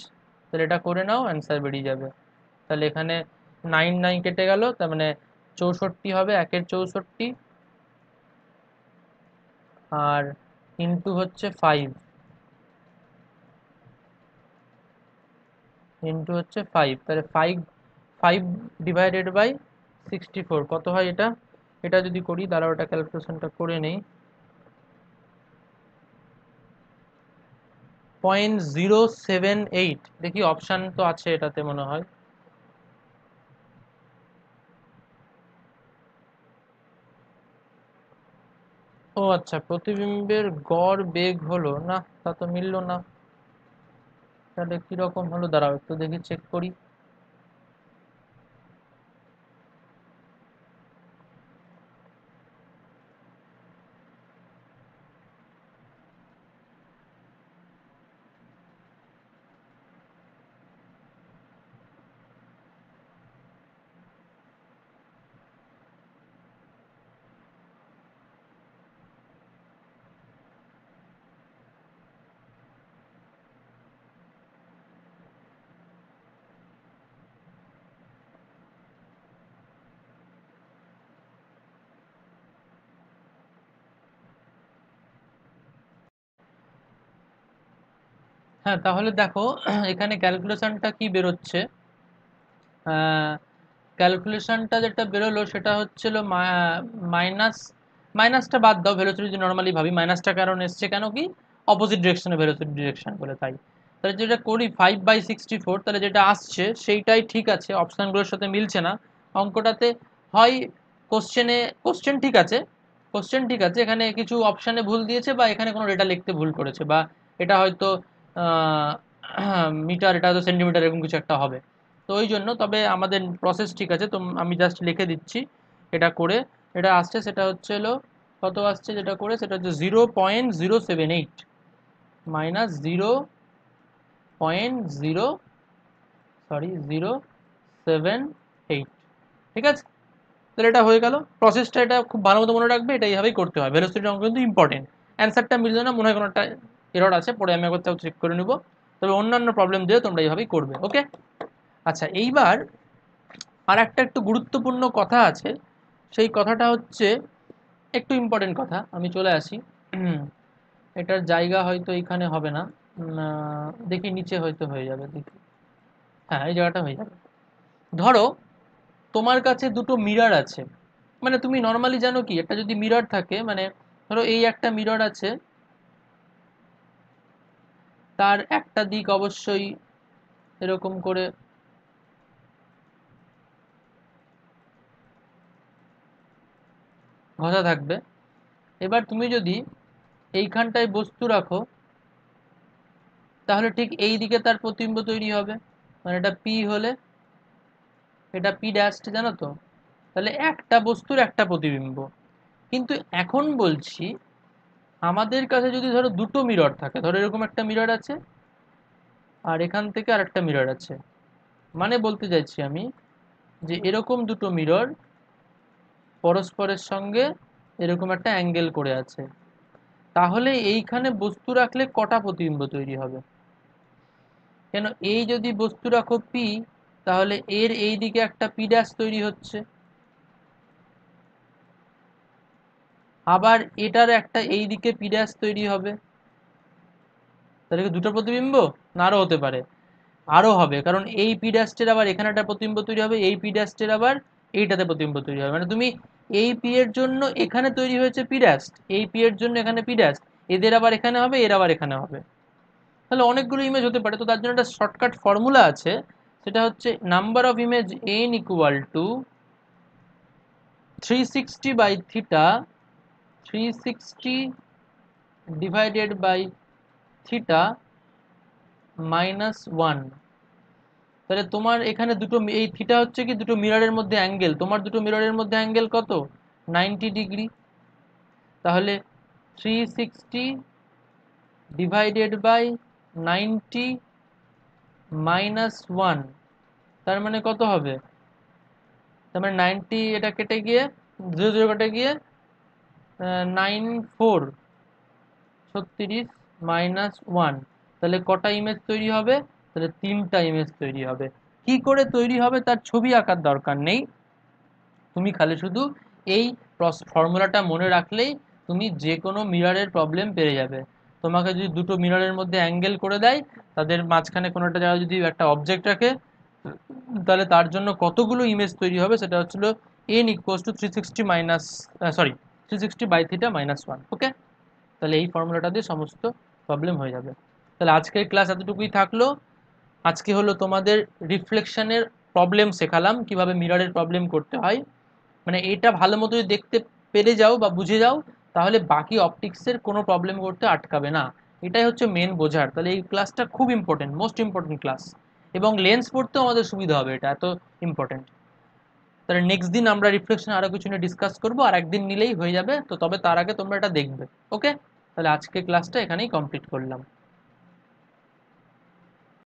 তাহলে এটা করে নাও, অ্যান্সার বেরিয়ে যাবে। তাহলে এখানে 9 কেটে গেল, তার মানে 64 হবে, 1/64, আর ইন্টু হচ্ছে 5, ইন্টু হচ্ছে 5, তাহলে 5/64 কত হয় এটা, এটা যদি করি দাঁড়াও, ওটা ক্যালকুলেশনটা করে নেই। 0.078, দেখি অপশান তো আছে এটাতে মনে হয়। ও আচ্ছা, প্রতিবিম্বের গড় বেগ হলো না, তা তো মিললো না, তাহলে কিরকম হলো দাঁড়াও একটু দেখি চেক করি। হ্যাঁ তাহলে দেখো, এখানে ক্যালকুলেশনটা কি বেরোচ্ছে, ক্যালকুলেশনটা যেটা বেরোলো সেটা হচ্ছিল মাইনাস, মাইনাসটা বাদ দাও, ভেলোসিটি যদি নর্মালি ভাবি, মাইনাসটা কারণ এসছে কেন কি, অপোজিট ডিরেকশনে ভেলোসিটি ডিরেকশন বলে, তাই। তাহলে যেটা করি 5/64, তাহলে যেটা আসছে সেইটাই ঠিক আছে, অপশানগুলোর সাথে মিলছে না অঙ্কটাতে। হয় কোশ্চেনে, কোশ্চেন ঠিক আছে, কোশ্চেন ঠিক আছে, এখানে কিছু অপশানে ভুল দিয়েছে, বা এখানে কোনো ডেটা লিখতে ভুল করেছে, বা এটা হয়তো মিটার, এটা হয়তো সেন্টিমিটার, এরকম কিছু একটা হবে। তো ওই জন্য, তবে আমাদের প্রসেস ঠিক আছে, তো আমি জাস্ট লিখে দিচ্ছি এটা করে। এটা আসছে সেটা হচ্ছে হলো, কত আসছে যেটা করে, সেটা হচ্ছে 0.078 -0.0, সরি 078, ঠিক আছে। তাহলে এটা হয়ে গেল প্রসেসটা, এটা খুব ভালো মতো মনে রাখবে, এটা এইভাবেই করতে হয়, ভেলোসিটি অঙ্ক কিন্তু ইম্পর্টেন্ট। অ্যান্সারটা মিলছে না, মনে হয় কোনো একটা এরর আছে, পরে আমি একবার তাও চেক করে নেব, তবে অন্যান্য প্রবলেম দিয়ে তোমরা এইভাবেই করবে, ওকে। আচ্ছা এইবার আর একটা একটু গুরুত্বপূর্ণ কথা আছে, সেই কথাটা হচ্ছে একটু ইম্পর্টেন্ট কথা, আমি চলে আসি। এটার জায়গা হয়তো এখানে হবে না, দেখি নিচে হয়তো হয়ে যাবে, দেখি, হ্যাঁ এই জায়গাটা হয়ে যাবে। ধরো তোমার কাছে দুটো মিরর আছে, মানে তুমি নর্মালি জানো কি, একটা যদি মিরর থাকে, মানে ধরো এই একটা মিরর আছে, তার একটা দিক অবশ্যই এরকম করে ঘষা থাকবে। এবার তুমি যদি এইখানটায় বস্তু রাখো, তাহলে ঠিক এই দিকে তার প্রতিবিম্ব তৈরি হবে, মানে এটা পি হলে এটা পি ড্যাশড, জানো তো, তাহলে একটা বস্তুর একটা প্রতিবিম্ব। কিন্তু এখন বলছি, আমাদের কাছে যদি ধরো দুটো মিরর থাকে, ধরো এরকম একটা মিরর আছে, আর এখান থেকে আর একটা মিরর আছে, মানে বলতে চাইছি আমি, যে এরকম দুটো মিরর পরস্পরের সঙ্গে এরকম একটা অ্যাঙ্গেল করে আছে, তাহলে এইখানে বস্তু রাখলে কটা প্রতিবিম্ব তৈরি হবে? কেন, এই যদি বস্তু রাখো পি, তাহলে এর এই দিকে একটা পি ড্যাশ তৈরি হচ্ছে, আবার এটার একটা এই দিকে পি ড্যাশ তৈরি হবে, তাহলে কি দুটো প্রতিবিম্ব, না আরও হতে পারে, আরও হবে, কারণ এই পি ড্যাশটের আবার এখানে একটা প্রতিবিম্ব তৈরি হবে, এই পি ড্যাশটের আবার এইটাতে প্রতিবিম্ব তৈরি হবে, মানে তুমি এই পি এর জন্য এখানে তৈরি হয়েছে পি ড্যাশ, এই পি এর জন্য এখানে পি ড্যাশ, এদের আবার এখানে হবে, এর আবার এখানে হবে, তাহলে অনেকগুলো ইমেজ হতে পারে। তো তার জন্য একটা শর্টকাট ফর্মুলা আছে, সেটা হচ্ছে number of image n equal to 360 by theta 360 divided by theta minus 1। তাহলে তোমার এখানে দুটো, এই থিটা হচ্ছে কি দুটো মিররের মধ্যে অ্যাঙ্গেল, তোমার দুটো মিররের মধ্যে অ্যাঙ্গেল কত, 90 ডিগ্রি। তাহলে 360 ডিভাইডেড বাই 90 মাইনাস 1, তার মানে কত হবে, তার মানে 90 এটা কেটে গিয়ে 0 0 কেটে গিয়ে 94 36 মাইনাস 1, তাহলে কটা ইমেজ তৈরি হবে, তাহলে 3টা ইমেজ তৈরি হবে। কি করে তৈরি হবে তার ছবি আঁকার দরকার নেই, তুমি খালি শুধু এই ফর্মুলাটা মনে রাখলেই তুমি যে কোনো মিররের প্রবলেম পেরে যাবে। তোমাকে যদি দুটো মিররের মধ্যে অ্যাঙ্গেল করে দেয়, তাদের মাঝখানে কোনো একটা জায়গায় যদি একটা অবজেক্ট রাখে, তাহলে তার জন্য কতগুলো ইমেজ তৈরি হবে সেটা হচ্ছিল n equals to 360 minus, sorry 360 by theta minus 1। Okay, তাহলে এই ফর্মুলাটা দিয়ে সমস্ত প্রবলেম হয়ে যাবে। তাহলে আজকের ক্লাস এতটুকুই থাকলো। আজকে হলো তোমাদের রিফ্লেকশনের প্রবলেম শেখালাম, কিভাবে মিররের প্রবলেম করতে হয়। মানে এটা ভালো মতো যদি দেখতে পেরে যাও বা বুঝে যাও, তাহলে বাকি অপটিক্সের কোনো প্রবলেম করতে আটকাবে না। এটাই হচ্ছে মেন বোঝার। তাহলে এই ক্লাসটা খুব ইম্পর্টেন্ট, মোস্ট ইম্পর্টেন্ট ক্লাস, এবং লেন্স পড়তেও আমাদের সুবিধা হবে, এটা এত ইম্পর্টেন্ট। তাহলে নেক্সট দিন আমরা রিফ্লেকশন আরো কিছু নিয়ে ডিসকাস করবো, আর একদিন নিলেই হয়ে যাবে। তো তবে তার আগে তোমরা এটা দেখবে। ওকে, তাহলে আজকে ক্লাসটা এখানেই কমপ্লিট করলাম।